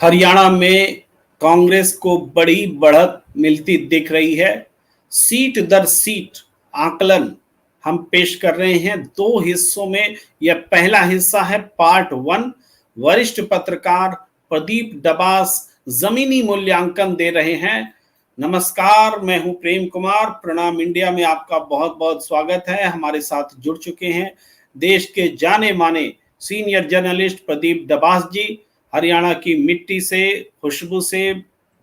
हरियाणा में कांग्रेस को बड़ी बढ़त मिलती दिख रही है। सीट दर सीट आकलन हम पेश कर रहे हैं दो हिस्सों में। यह पहला हिस्सा है पार्ट वन। वरिष्ठ पत्रकार प्रदीप डबास जमीनी मूल्यांकन दे रहे हैं। नमस्कार, मैं हूं प्रेम कुमार। प्रणाम इंडिया में आपका बहुत बहुत स्वागत है। हमारे साथ जुड़ चुके हैं देश के जाने माने सीनियर जर्नलिस्ट प्रदीप डबास जी। हरियाणा की मिट्टी से, खुशबू से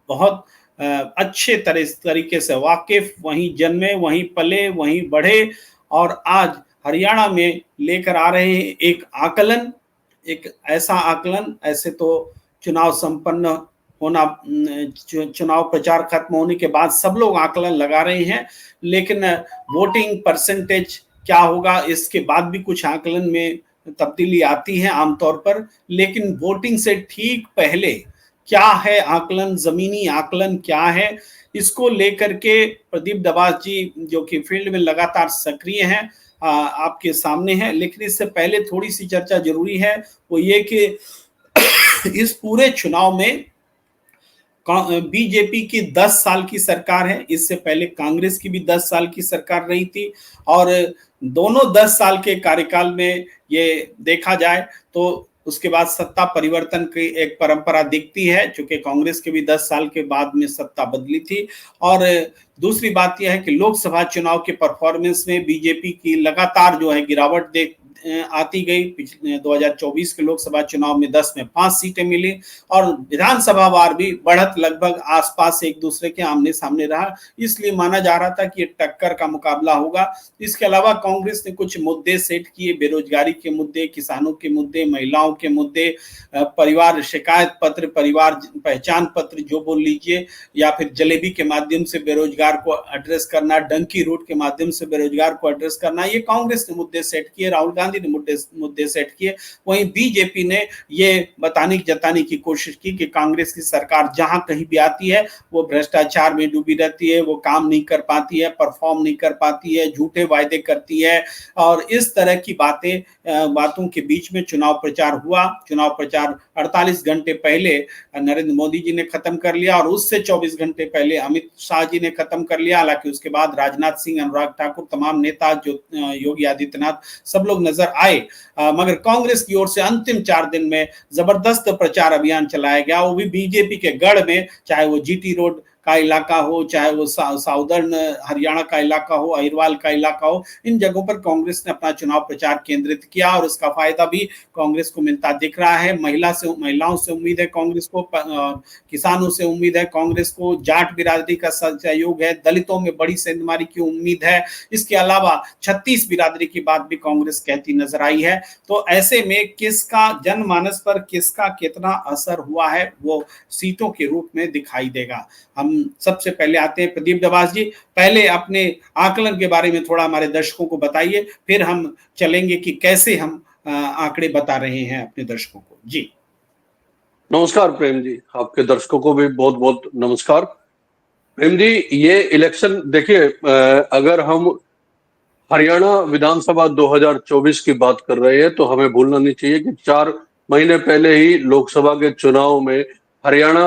बहुत अच्छे तरीके से वाकिफ, वहीं जन्मे, वहीं पले, वहीं बढ़े और आज हरियाणा में लेकर आ रहे हैं एक आकलन, एक ऐसा आकलन। ऐसे तो चुनाव संपन्न होना, चुनाव प्रचार खत्म होने के बाद सब लोग आकलन लगा रहे हैं, लेकिन वोटिंग परसेंटेज क्या होगा इसके बाद भी कुछ आकलन में तब्दीली आती है आमतौर पर। लेकिन वोटिंग से ठीक पहले क्या है आकलन, जमीनी आकलन क्या है, इसको लेकर के प्रदीप डबास जी जो कि फील्ड में लगातार सक्रिय हैं, आपके सामने है। लेकिन इससे पहले थोड़ी सी चर्चा जरूरी है, वो ये कि इस पूरे चुनाव में बीजेपी की 10 साल की सरकार है। इससे पहले कांग्रेस की भी 10 साल की सरकार रही थी और दोनों 10 साल के कार्यकाल में ये देखा जाए तो उसके बाद सत्ता परिवर्तन की एक परंपरा दिखती है, चूंकि कांग्रेस के भी 10 साल के बाद में सत्ता बदली थी। और दूसरी बात यह है कि लोकसभा चुनाव के परफॉर्मेंस में बीजेपी की लगातार जो है गिरावट आती गई। पिछले 2024 के लोकसभा चुनाव में 10 में 5 सीटें मिली और विधानसभा वार भी बढ़त लगभग आसपास एक दूसरे के आमने सामने रहा। इसलिए माना जा रहा था कि ये टक्कर का मुकाबला होगा। इसके अलावा कांग्रेस ने कुछ मुद्दे सेट किए, बेरोजगारी के मुद्दे, किसानों के मुद्दे, महिलाओं के मुद्दे, परिवार शिकायत पत्र, परिवार पहचान पत्र जो बोल लीजिए, या फिर जलेबी के माध्यम से बेरोजगार को एड्रेस करना, डंकी रोड के माध्यम से बेरोजगार को एड्रेस करना, ये कांग्रेस ने मुद्दे सेट किए, राहुल गांधी ने मुद्दे सेट किए। वहीं बीजेपी ने ये जताने की कोशिश की कि कांग्रेस की सरकार जहां कहीं भी आती है वो भ्रष्टाचार में डूबी रहती है, वो काम नहीं कर पाती है, परफॉर्म नहीं कर पाती है, झूठे वायदे करती है। और इस तरह की बातों के बीच में चुनाव प्रचार हुआ। चुनाव प्रचार 48 घंटे पहले नरेंद्र मोदी जी ने खत्म कर लिया और उससे 24 घंटे पहले अमित शाह जी ने खत्म कर लिया। हालांकि उसके बाद राजनाथ सिंह, अनुराग ठाकुर, तमाम नेता, जो योगी आदित्यनाथ, सब लोग नजर आए। मगर कांग्रेस की ओर से अंतिम 4 दिन में जबरदस्त प्रचार अभियान चलाया गया, वो भी बीजेपी के गढ़ में, चाहे वो जीटी रोड का इलाका हो, चाहे वो साउदर्न हरियाणा का इलाका हो, अहिरवाल का इलाका हो, इन जगहों पर कांग्रेस ने अपना चुनाव प्रचार केंद्रित किया और उसका फायदा भी कांग्रेस को मिलता दिख रहा है। महिलाओं से उम्मीद है कांग्रेस को, किसानों से उम्मीद है कांग्रेस को, जाट बिरादरी का सहयोग है, दलितों में बड़ी सेंधमारी की उम्मीद है। इसके अलावा 36 बिरादरी की बात भी कांग्रेस कहती नजर आई है। तो ऐसे में किसका जनमानस पर किसका कितना असर हुआ है वो सीटों के रूप में दिखाई देगा। हम सबसे पहले आते हैं प्रदीप डबास जी, पहले अपने आकलन के बारे में थोड़ा हमारे दर्शकों को बताइए, फिर हम चलेंगे कि कैसे हम आंकड़े बता रहे हैं अपने दर्शकों को। जी नमस्कार प्रेम जी, आपके दर्शकों को भी बहुत बहुत नमस्कार। प्रेम जी, ये इलेक्शन देखिए, अगर हम हरियाणा विधानसभा 2024 की बात कर रहे हैं तो हमें भूलना नहीं चाहिए कि 4 महीने पहले ही लोकसभा के चुनाव में हरियाणा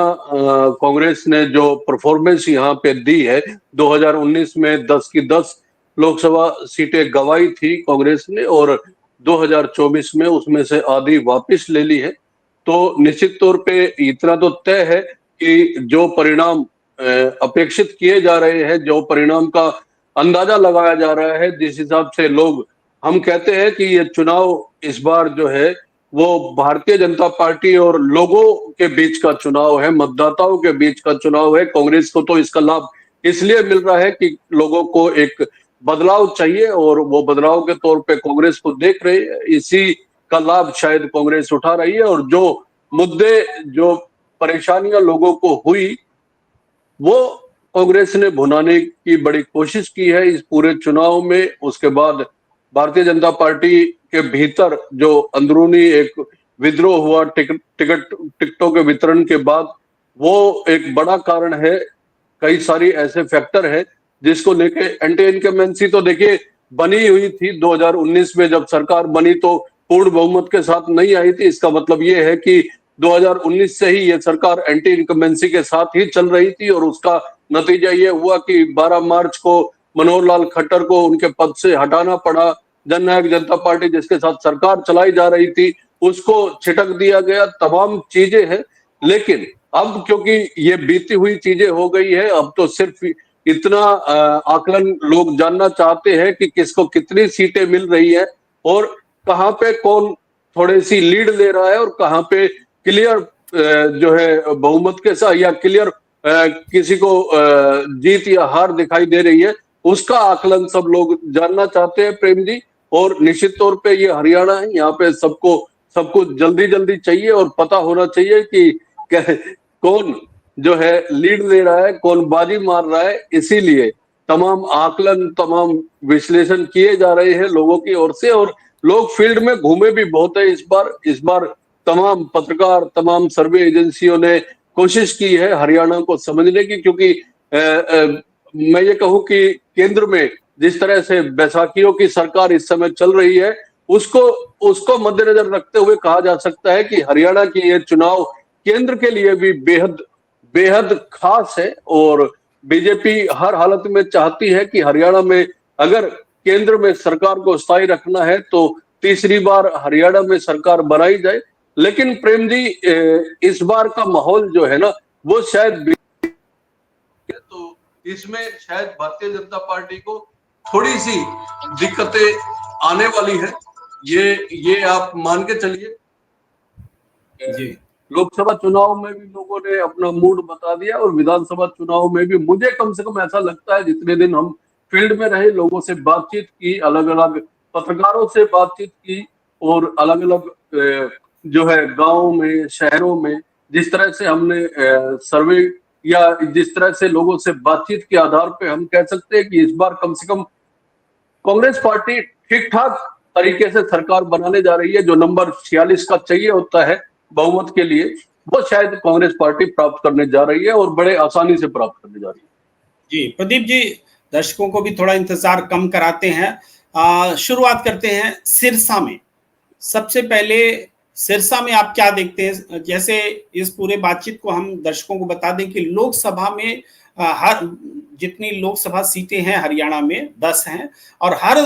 कांग्रेस ने जो परफॉर्मेंस यहाँ पे दी है, 2019 में 10 की 10 लोकसभा सीटें गंवाई थी कांग्रेस ने और 2024 में उसमें से आधी वापस ले ली है। तो निश्चित तौर पे इतना तो तय है कि जो परिणाम अपेक्षित किए जा रहे हैं, जो परिणाम का अंदाजा लगाया जा रहा है, जिस हिसाब से लोग, हम कहते हैं कि ये चुनाव इस बार जो है वो भारतीय जनता पार्टी और लोगों के बीच का चुनाव है, मतदाताओं के बीच का चुनाव है। कांग्रेस को तो इसका लाभ इसलिए मिल रहा है कि लोगों को एक बदलाव चाहिए और वो बदलाव के तौर पे कांग्रेस को देख रहे हैं। इसी का लाभ शायद कांग्रेस उठा रही है और जो मुद्दे, जो परेशानियां लोगों को हुई, वो कांग्रेस ने भुनाने की बड़ी कोशिश की है इस पूरे चुनाव में। उसके बाद भारतीय जनता पार्टी के भीतर जो अंदरूनी एक विद्रोह हुआ टिकटों के वितरण के बाद, वो एक बड़ा कारण है। कई सारी ऐसे फैक्टर है जिसको लेके एंटी इनकम्बेंसी तो देखिए बनी हुई थी 2019 में जब सरकार बनी, तो पूर्ण बहुमत के साथ नहीं आई थी। इसका मतलब ये है कि 2019 से ही ये सरकार एंटी इनकम्बेंसी के साथ ही चल रही थी और उसका नतीजा ये हुआ कि 12 मार्च को मनोहर लाल खट्टर को उनके पद से हटाना पड़ा। जननायक जनता पार्टी जिसके साथ सरकार चलाई जा रही थी उसको छिटक दिया गया, तमाम चीजें हैं। लेकिन अब क्योंकि ये बीती हुई चीजें हो गई है, अब तो सिर्फ इतना आकलन लोग जानना चाहते हैं कि किसको कितनी सीटें मिल रही है और कहां पे कौन थोड़ी सी लीड ले रहा है और कहां पे क्लियर जो है बहुमत के साथ या क्लियर किसी को जीत या हार दिखाई दे रही है, उसका आकलन सब लोग जानना चाहते हैं प्रेम जी। और निश्चित तौर पे ये हरियाणा है, यहाँ पे सबको जल्दी जल्दी चाहिए और पता होना चाहिए कि कौन जो है लीड ले रहा है, कौन बाजी मार रहा है। इसीलिए तमाम आकलन, तमाम विश्लेषण किए जा रहे हैं लोगों की ओर से और लोग फील्ड में घूमे भी बहुत है इस बार तमाम पत्रकार, तमाम सर्वे एजेंसियों ने कोशिश की है हरियाणा को समझने की, क्योंकि मैं ये कहूं कि केंद्र में जिस तरह से बैसाखियों की सरकार इस समय चल रही है उसको मद्देनजर रखते हुए कहा जा सकता है कि हरियाणा की ये चुनाव केंद्र के लिए भी बेहद बेहद खास है और बीजेपी हर हालत में चाहती है कि हरियाणा में अगर केंद्र में सरकार को स्थायी रखना है तो तीसरी बार हरियाणा में सरकार बनाई जाए। लेकिन प्रेम जी इस बार का माहौल जो है ना वो शायद तो इसमें शायद भारतीय जनता पार्टी को थोड़ी सी दिक्कतें आने वाली है, ये आप मान के चलिए। जी लोकसभा चुनाव में भी लोगों ने अपना मूड बता दिया और विधानसभा चुनाव में भी मुझे कम से कम ऐसा लगता है, जितने दिन हम फील्ड में रहे, लोगों से बातचीत की, अलग अलग पत्रकारों से बातचीत की और अलग अलग जो है गांवों में, शहरों में जिस तरह से हमने सर्वे या जिस तरह से लोगों से बातचीत के आधार पे हम कह सकते हैं कि इस बार कम से कम कांग्रेस पार्टी ठीक ठाक तरीके से सरकार बनाने जा रही है। जो नंबर 46 का चाहिए होता है बहुमत के लिए, वो शायद कांग्रेस पार्टी प्राप्त करने जा रही है और बड़े आसानी से प्राप्त करने जा रही है। जी प्रदीप जी, दर्शकों को भी थोड़ा इंतजार कम कराते हैं। शुरुआत करते हैं सिरसा में। सबसे पहले सिरसा में आप क्या देखते हैं? जैसे इस पूरे बातचीत को हम दर्शकों को बता दें कि लोकसभा में हर जितनी लोकसभा सीटें हैं हरियाणा में 10 हैं और हर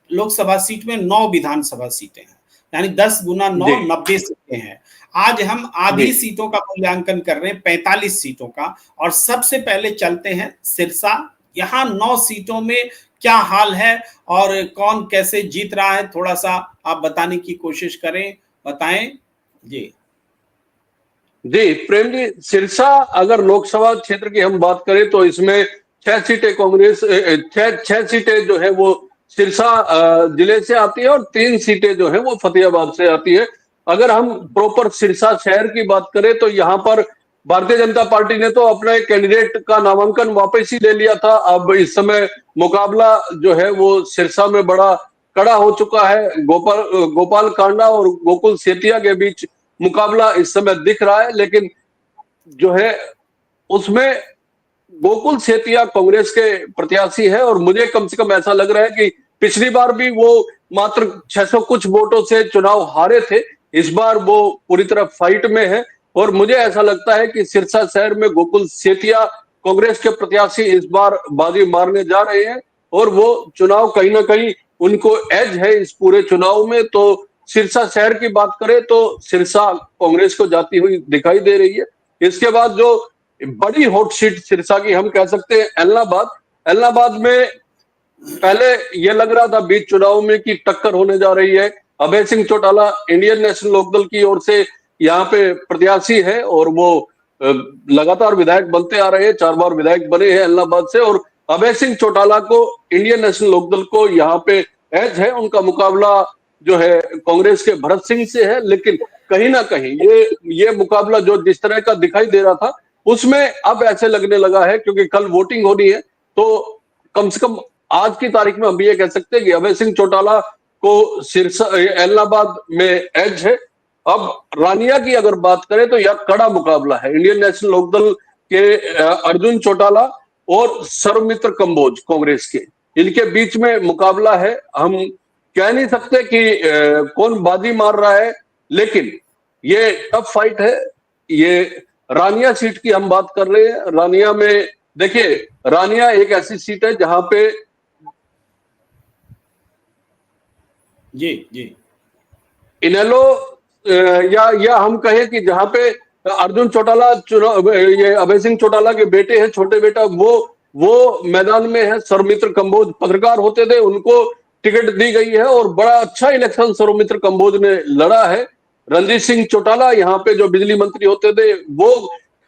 लोकसभा सीट में 9 विधानसभा सीटें हैं, यानी 10 गुना 9 90 सीटें हैं। आज हम आधी सीटों का मूल्यांकन कर रहे हैं, 45 सीटों का। और सबसे पहले चलते हैं सिरसा। यहाँ 9 सीटों में क्या हाल है और कौन कैसे जीत रहा है, थोड़ा सा आप बताने की कोशिश करें, बताएं जी। जी प्रेम जी, सिरसा अगर लोकसभा क्षेत्र की हम बात करें तो इसमें 6 सीटें कांग्रेस, 6 सीटें जो है वो सिरसा जिले से आती है और 3 सीटें जो है वो फतेहाबाद से आती है। अगर हम प्रॉपर सिरसा शहर की बात करें तो यहाँ पर भारतीय जनता पार्टी ने तो अपना एक कैंडिडेट का नामांकन वापस ही ले लिया था। अब इस समय मुकाबला जो है वो सिरसा में बड़ा कड़ा हो चुका है। गोपाल कांडा और गोकुल सेतिया के बीच मुकाबला इस समय दिख रहा है, लेकिन जो है उसमें गोकुल सेतिया कांग्रेस के प्रत्याशी है और मुझे कम से कम ऐसा लग रहा है कि पिछली बार भी वो मात्र 600 कुछ वोटों से चुनाव हारे थे, इस बार वो पूरी तरह फाइट में है। और मुझे ऐसा लगता है कि सिरसा शहर में गोकुल सेतिया कांग्रेस के प्रत्याशी इस बार बाजी मारने जा रहे हैं और वो चुनाव कहीं ना कहीं उनको एज है इस पूरे चुनाव में। तो सिरसा शहर की बात करें तो सिरसा कांग्रेस को जाती हुई दिखाई दे रही है। इसके बाद जो बड़ी हॉट सीट सिरसा की हम कह सकते हैं एलनाबाद में पहले यह लग रहा था बीच चुनाव में कि टक्कर होने जा रही है। अभय सिंह चौटाला इंडियन नेशनल लोकदल की ओर से यहाँ पे प्रत्याशी है और वो लगातार विधायक बनते आ रहे हैं, 4 बार विधायक बने हैं एलनाबाद से। और अभय सिंह चौटाला को इंडियन नेशनल लोकदल को यहाँ पे एज है, उनका मुकाबला जो है कांग्रेस के भरत सिंह से है। लेकिन कहीं ना कहीं ये मुकाबला जो जिस तरह का दिखाई दे रहा था उसमें अब ऐसे लगने लगा है, क्योंकि कल वोटिंग होनी है तो कम से कम आज की तारीख में हम ये कह सकते हैं कि अभय सिंह चौटाला को सिरसा एलनाबाद में एज है। अब रानिया की अगर बात करें तो यह कड़ा मुकाबला है। इंडियन नेशनल लोकदल के अर्जुन चौटाला और सर्वमित्र कंबोज कांग्रेस के, इनके बीच में मुकाबला है। हम कह नहीं सकते कि कौन बाजी मार रहा है, लेकिन ये टफ फाइट है। ये रानिया सीट की हम बात कर रहे हैं। रानिया में देखिए, रानिया एक ऐसी सीट है जहां पे जी जी इनेलो या हम कहें कि जहां पे अर्जुन चौटाला चुनाव, ये अभय सिंह चौटाला के बेटे हैं, छोटे बेटा, वो मैदान में है। सौमित्र कंबोज पत्रकार होते थे, उनको टिकट दी गई है और बड़ा अच्छा इलेक्शन सौमित्र कंबोज ने लड़ा है। रणजीत सिंह चौटाला यहाँ पे जो बिजली मंत्री होते थे वो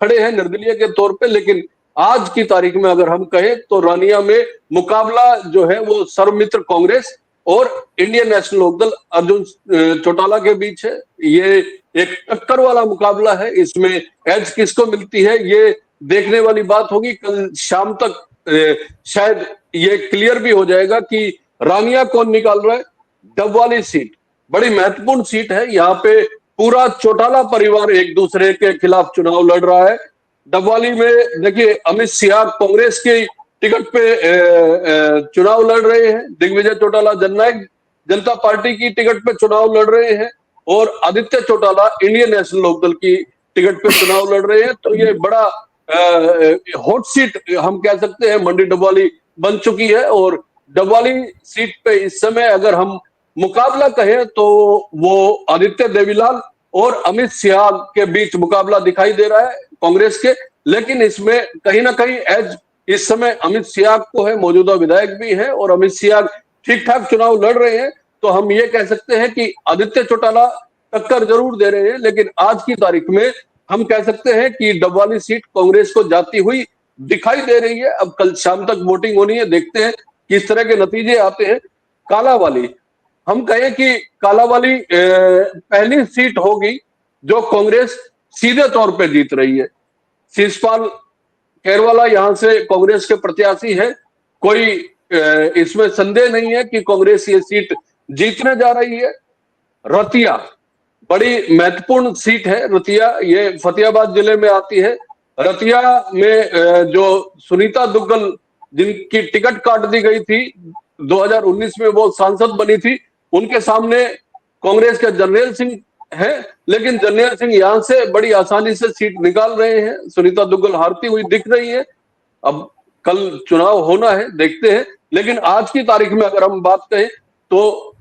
खड़े हैं निर्दलीय के तौर पे। लेकिन आज की तारीख में अगर हम कहें तो रानिया में मुकाबला जो है वो सौमित्र कांग्रेस और इंडियन नेशनल लोकदल अर्जुन चौटाला के बीच है। ये एक टक्कर वाला मुकाबला है। इसमें एज किसको मिलती है ये देखने वाली बात होगी। कल शाम तक शायद ये क्लियर भी हो जाएगा कि रानिया कौन निकाल रहा है। डबवाली सीट बड़ी महत्वपूर्ण सीट है। यहाँ पे पूरा चौटाला परिवार एक दूसरे के खिलाफ चुनाव लड़ रहा है। डबवाली में देखिए, अमित शाह कांग्रेस की टिकट पे चुनाव लड़ रहे हैं। दिग्विजय चौटाला जननायक जनता पार्टी की टिकट पे चुनाव लड़ रहे हैं और आदित्य चौटाला इंडियन नेशनल लोकदल की टिकट पे चुनाव लड़ रहे हैं। तो ये बड़ा हॉट सीट हम कह सकते हैं मंडी डबवाली बन चुकी है। और डबवाली सीट पे इस समय अगर हम मुकाबला कहें तो वो आदित्य देवीलाल और अमित शाह के बीच मुकाबला दिखाई दे रहा है कांग्रेस के। लेकिन इसमें कहीं ना कहीं एज इस समय अमित शाह को है, मौजूदा विधायक भी है और अमित शाह ठीक ठाक चुनाव लड़ रहे हैं। तो हम ये कह सकते हैं कि आदित्य चौटाला टक्कर जरूर दे रहे हैं। लेकिन आज की तारीख में हम कह सकते हैं कि डबवाली सीट कांग्रेस को जाती हुई दिखाई दे रही है। अब कल शाम तक वोटिंग होनी है, देखते हैं किस तरह के नतीजे आते हैं। कालावाली, हम कहें कि कालावाली पहली सीट होगी जो कांग्रेस सीधे तौर पे जीत रही है। शिषपाल खेरवाला यहां से कांग्रेस के प्रत्याशी है। कोई इसमें संदेह नहीं है कि कांग्रेस ये सीट जीतने जा रही है। रतिया बड़ी महत्वपूर्ण सीट है। रतिया ये फतेहाबाद जिले में आती है। रतिया में जो सुनीता दुग्गल जिनकी टिकट काट दी गई थी 2019 में, वो सांसद बनी थी, उनके सामने कांग्रेस के जर्नैल सिंह है। लेकिन जर्नैल सिंह यहां से बड़ी आसानी से सीट निकाल रहे हैं। सुनीता दुग्गल हारती हुई दिख रही है। अब कल चुनाव होना है, देखते हैं। लेकिन आज की तारीख में अगर हम बात करें तो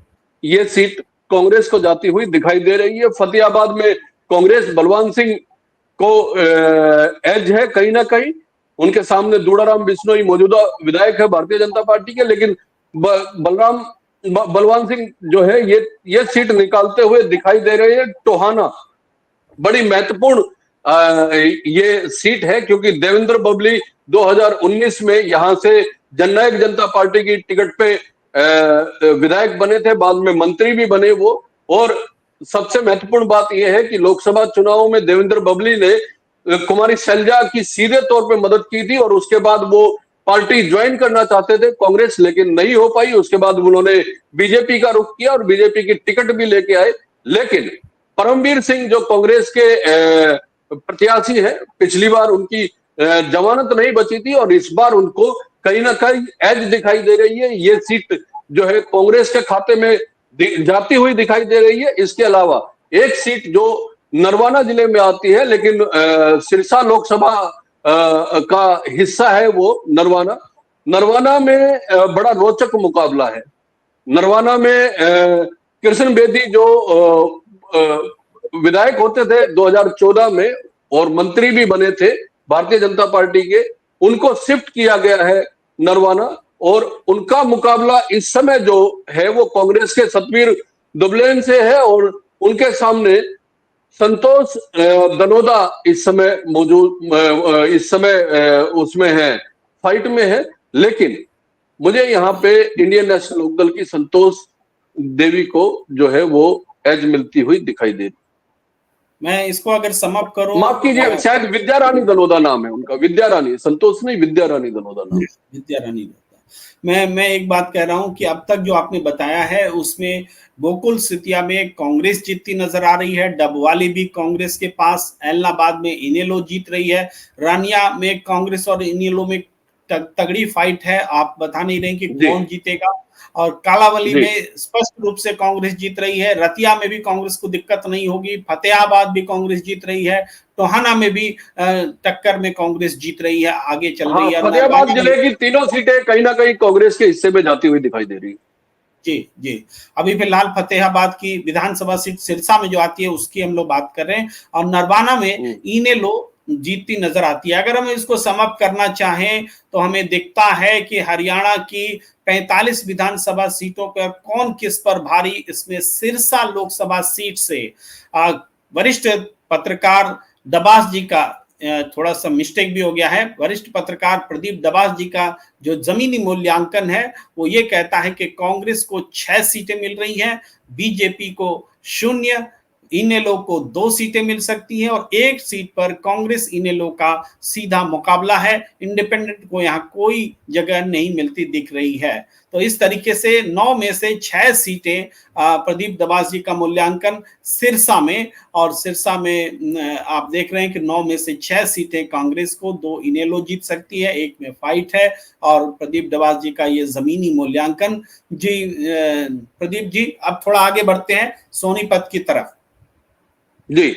ये सीट कांग्रेस को जाती हुई दिखाई दे रही है। फतेहाबाद में कांग्रेस बलवान सिंह को एज है कहीं ना कहीं। उनके सामने दूड़ाराम बिश्नोई मौजूदा विधायक है भारतीय जनता पार्टी के। लेकिन बलवान सिंह जो है ये सीट निकालते हुए दिखाई दे रहे हैं। टोहाना बड़ी महत्वपूर्ण ये सीट है क्योंकि देवेंद्र बबली 2019 में यहां से जननायक जनता पार्टी की टिकट पे विधायक बने थे, बाद में मंत्री भी बने वो। और सबसे महत्वपूर्ण बात यह है कि लोकसभा चुनावों में देवेंद्र बबली ने कुमारी शैलजा की सीधे तौर पे मदद की थी और उसके बाद वो पार्टी ज्वाइन करना चाहते थे कांग्रेस, लेकिन नहीं हो पाई। उसके बाद उन्होंने बीजेपी का रुख किया और बीजेपी की टिकट भी लेके आए। लेकिन परमवीर सिंह जो कांग्रेस के प्रत्याशी है, पिछली बार उनकी जमानत नहीं बची थी और इस बार उनको कहीं ना कहीं एज दिखाई दे रही है। ये सीट जो है कांग्रेस के खाते में जाती हुई दिखाई दे रही है। इसके अलावा एक सीट जो नरवाना जिले में आती है, लेकिन सिरसा लोकसभा का हिस्सा है वो नरवाना। नरवाना में बड़ा रोचक मुकाबला है। नरवाना में कृष्ण बेदी जो विधायक होते थे 2014 में और मंत्री भी बने थे भारतीय जनता पार्टी के, उनको शिफ्ट किया गया है नरवाना। और उनका मुकाबला इस समय जो है वो कांग्रेस के सतवीर दुबलेन से है और उनके सामने संतोष दनोदा इस समय मौजूद, इस समय उसमें है, फाइट में है। लेकिन मुझे यहाँ पे इंडियन नेशनल लोकदल की संतोष देवी को जो है वो एज मिलती हुई दिखाई दे रही। मैं इसको अगर समाप्त करूं, माफ कीजिए, शायद विद्या रानी दनोदा नाम है उनका। विद्या रानी, संतोष नहीं, विद्या रानी दनोदा नाम। विद्या रानी। मैं एक बात कह रहा हूं कि अब तक जो आपने बताया है उसमें गोकुल सितिया में कांग्रेस जीतती नजर आ रही है, डबवाली भी कांग्रेस के पास, एलनाबाद में इनेलो जीत रही है, रानिया में कांग्रेस और इनेलो में तगड़ी फाइट है। आप बता नहीं रहे कि कौन जीतेगा। और कालावली में स्पष्ट रूप से कांग्रेस जीत रही है, रतिया में भी कांग्रेस को दिक्कत नहीं होगी, फतेहाबाद भी कांग्रेस जीत रही है, टोहाना में भी टक्कर में कांग्रेस जीत रही है, आगे चल रही है। फतेहाबाद जिले की तीनों सीटें कहीं ना कहीं कांग्रेस के हिस्से में जाती हुई दिखाई दे रही है। जी जी, अभी फिलहाल फतेहाबाद की विधानसभा सीट सिरसा में जो आती है उसकी हम लोग बात कर रहे हैं, और नरवाना में इनेलो जीतती नजर आती है। अगर हम इसको समअप करना चाहें तो हमें दिखता है कि हरियाणा की 45 विधानसभा सीटों पर कौन किस पर भारी, इसमें सिरसा लोकसभा सीट से वरिष्ठ पत्रकार दबास जी का थोड़ा सा मिस्टेक भी हो गया है, वरिष्ठ पत्रकार प्रदीप दबास जी का जो जमीनी मूल्यांकन है वो ये कहता है कि कांग्रेस को 6 सीटें मिल रही हैं, बीजेपी को 0, इनेलो को 2 सीटें मिल सकती हैं, और 1 सीट पर कांग्रेस इनेलो का सीधा मुकाबला है। इंडिपेंडेंट को यहाँ कोई जगह नहीं मिलती दिख रही है। तो इस तरीके से 9 में से 6 सीटें प्रदीप दबास जी का मूल्यांकन सिरसा में, और सिरसा में आप देख रहे हैं कि 9 में से 6 सीटें कांग्रेस को, 2 इनेलो जीत सकती है, 1 में फाइट है, और प्रदीप दबास जी का ये जमीनी मूल्यांकन। जी प्रदीप जी, अब थोड़ा आगे बढ़ते हैं सोनीपत की तरफ। जी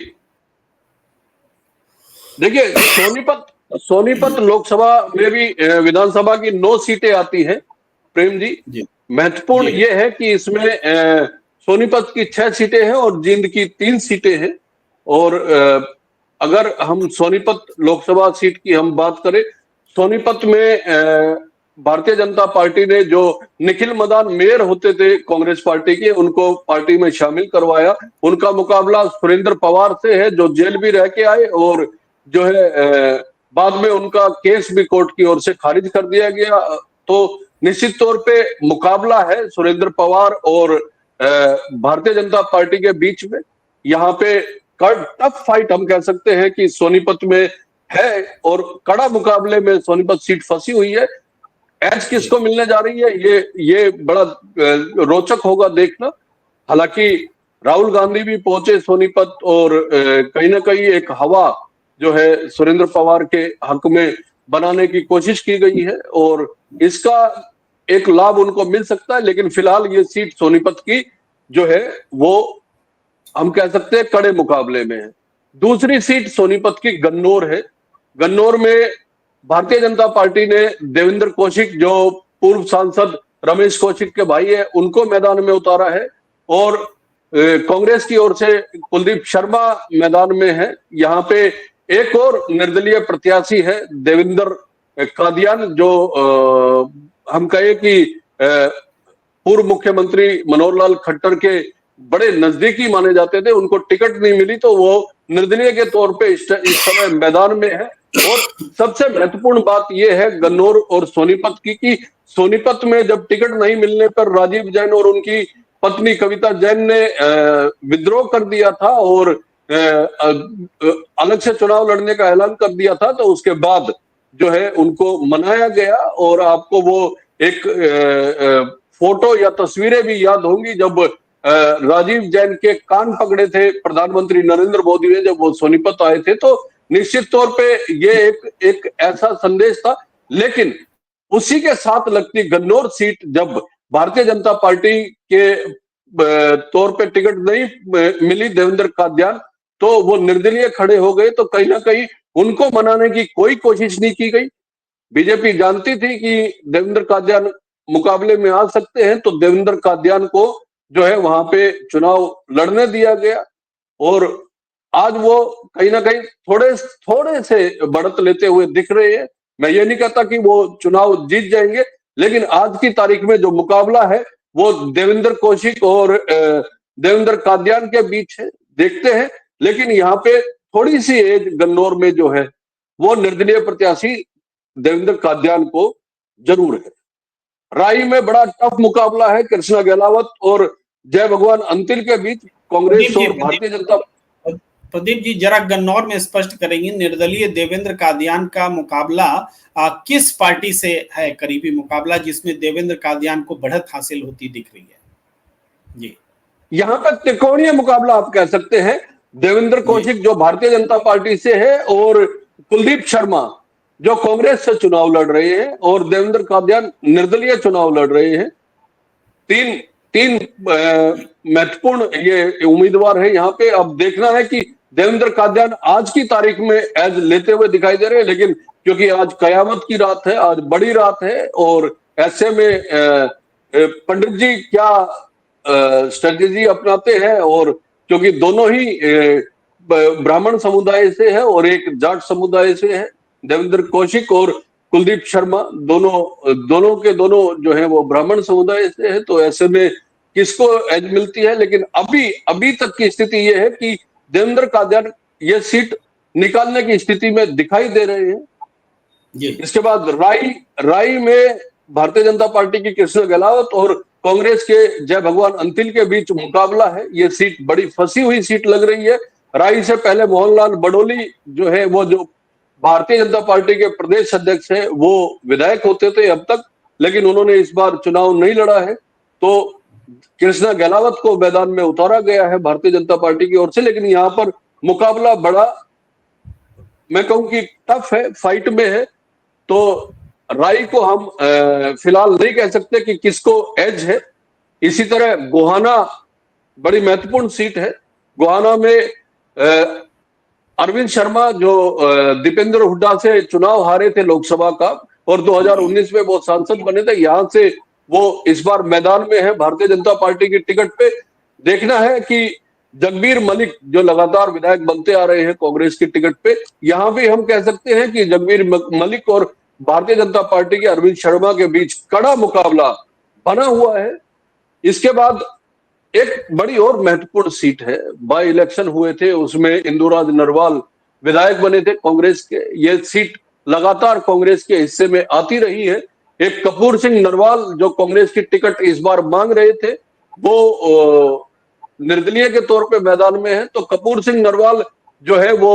देखिए, सोनीपत लोकसभा में भी विधानसभा की 9 सीटें आती हैं प्रेम जी। महत्वपूर्ण ये है कि इसमें सोनीपत की 6 सीटें हैं और जींद की 3 सीटें हैं। और अगर हम सोनीपत लोकसभा सीट की हम बात करें, सोनीपत में भारतीय जनता पार्टी ने जो निखिल मदान मेयर होते थे कांग्रेस पार्टी के, उनको पार्टी में शामिल करवाया। उनका मुकाबला सुरेंद्र पवार से है, जो जेल भी रह के आए, और जो है बाद में उनका केस भी कोर्ट की ओर से खारिज कर दिया गया। तो निश्चित तौर पे मुकाबला है सुरेंद्र पवार और भारतीय जनता पार्टी के बीच में। यहाँ पे टफ फाइट हम कह सकते हैं कि सोनीपत में है, और कड़ा मुकाबले में सोनीपत सीट फंसी हुई है। एज किसको मिलने जा रही है ये बड़ा रोचक होगा देखना। हालांकि राहुल गांधी भी पहुंचे सोनीपत, और कहीं ना कहीं एक हवा जो है सुरेंद्र पवार के हक में बनाने की कोशिश की गई है, और इसका एक लाभ उनको मिल सकता है। लेकिन फिलहाल ये सीट सोनीपत की जो है वो हम कह सकते हैं कड़े मुकाबले में है। दूसरी सीट सोनीपत की गन्नौर है। गन्नौर में भारतीय जनता पार्टी ने देवेंद्र कौशिक, जो पूर्व सांसद रमेश कौशिक के भाई है, उनको मैदान में उतारा है, और कांग्रेस की ओर से कुलदीप शर्मा मैदान में है। यहाँ पे एक और निर्दलीय प्रत्याशी है देवेंद्र कादियान, जो हम कहे कि पूर्व मुख्यमंत्री मनोहर लाल खट्टर के बड़े नजदीकी माने जाते थे। उनको टिकट नहीं मिली तो वो निर्दलीय के तौर पे इस समय मैदान में है। और सबसे महत्वपूर्ण बात यह है गन्नौर और सोनीपत की, कि सोनीपत में जब टिकट नहीं मिलने पर राजीव जैन और उनकी पत्नी कविता जैन ने विद्रोह कर दिया था और अलग से चुनाव लड़ने का ऐलान कर दिया था, तो उसके बाद जो है उनको मनाया गया। और आपको वो एक फोटो या तस्वीरें भी याद होंगी, जब राजीव जैन के कान पकड़े थे प्रधानमंत्री नरेंद्र मोदी ने जब वो सोनीपत आए थे। तो निश्चित तौर पे ये एक ऐसा संदेश था। लेकिन उसी के साथ लगती गन्नौर सीट, जब भारतीय जनता पार्टी के तौर पे टिकट नहीं मिली देवेंद्र कादियान, तो वो निर्दलीय खड़े हो गए। तो कहीं ना कहीं उनको मनाने की कोई कोशिश नहीं की गई। बीजेपी जानती थी कि देवेंद्र कादियान मुकाबले में आ सकते हैं, तो देवेंद्र कादियान को जो है वहां पे चुनाव लड़ने दिया गया। और आज वो कहीं ना कहीं थोड़े से बढ़त लेते हुए दिख रहे हैं। मैं ये नहीं कहता कि वो चुनाव जीत जाएंगे, लेकिन आज की तारीख में जो मुकाबला है वो देवेंद्र कौशिक और देवेंद्र कादियान के बीच है। देखते हैं। लेकिन यहाँ पे थोड़ी सी एज गन्नौर में जो है वो निर्दलीय प्रत्याशी देवेंद्र कादियान को जरूर है। राई में बड़ा टफ मुकाबला है कृष्णा गहलावत और जय भगवान अंतिल के बीच, कांग्रेस और भारतीय जनता। प्रदीप जी, जरा गन्नौर में स्पष्ट करेंगे, निर्दलीय देवेंद्र कादियान का मुकाबला किस पार्टी से है, करीबी मुकाबला जिसमें देवेंद्र कादियान को बढ़त हासिल होती दिख रही है? जी, यहाँ पर त्रिकोणीय मुकाबला आप कह सकते हैं। देवेंद्र कौशिक जो भारतीय जनता पार्टी से है, और कुलदीप शर्मा जो कांग्रेस से चुनाव लड़ रहे हैं, और देवेंद्र कादियान निर्दलीय चुनाव लड़ रहे हैं। तीन तीन महत्वपूर्ण ये उम्मीदवार है यहाँ पे। अब देखना है कि देवेंद्र कादियान आज की तारीख में एज लेते हुए दिखाई दे रहे हैं, लेकिन क्योंकि आज कयामत की रात है, आज बड़ी रात है, और ऐसे में पंडित जी क्या स्ट्रेटेजी अपनाते हैं, और क्योंकि दोनों ही ब्राह्मण समुदाय से है और एक जाट समुदाय से है, देवेंद्र कौशिक और कुलदीप शर्मा दोनों के दोनों जो है वो ब्राह्मण समुदाय से है, तो ऐसे में किसको एज मिलती है। लेकिन अभी तक की स्थिति ये है कि देवेंद्र कादियान ये सीट निकालने की स्थिति में दिखाई दे रहे हैं। इसके बाद राई में भारतीय जनता पार्टी की कृष्ण गहलोत और कांग्रेस के जय भगवान अंतिल के बीच मुकाबला है। ये सीट बड़ी फंसी हुई सीट लग रही है। राई से पहले मोहनलाल बडोली जो है वो जो भारतीय जनता पार्टी के प्रदेश अध्यक्ष है, वो विधायक होते थे अब तक, लेकिन उन्होंने इस बार चुनाव नहीं लड़ा है, तो कृष्णा गहलोत को मैदान में उतारा गया है भारतीय जनता पार्टी की ओर से। लेकिन यहाँ पर मुकाबला बड़ा, मैं कहूं कि टफ है, फाइट में है। तो राई को हम फिलहाल नहीं कह सकते कि किसको एज है। इसी तरह गोहाना बड़ी महत्वपूर्ण सीट है। गोहाना में अरविंद शर्मा जो दीपेंद्र हुड्डा से चुनाव हारे थे लोकसभा का, और 2019 में वो सांसद बने थे, यहां से वो इस बार मैदान में है भारतीय जनता पार्टी की टिकट पे। देखना है कि जगबीर मलिक जो लगातार विधायक बनते आ रहे हैं कांग्रेस की टिकट पे, यहां भी हम कह सकते हैं कि जगबीर मलिक और भारतीय जनता पार्टी के अरविंद शर्मा के बीच कड़ा मुकाबला बना हुआ है। इसके बाद एक बड़ी और महत्वपूर्ण सीट है, बाई इलेक्शन हुए थे, उसमें इंदुराज नरवाल विधायक बने थे कांग्रेस के। ये सीट लगातार कांग्रेस के हिस्से में आती रही है। एक कपूर सिंह नरवाल जो कांग्रेस की टिकट इस बार मांग रहे थे, वो निर्दलीय के तौर पे मैदान में है। तो कपूर सिंह नरवाल जो है वो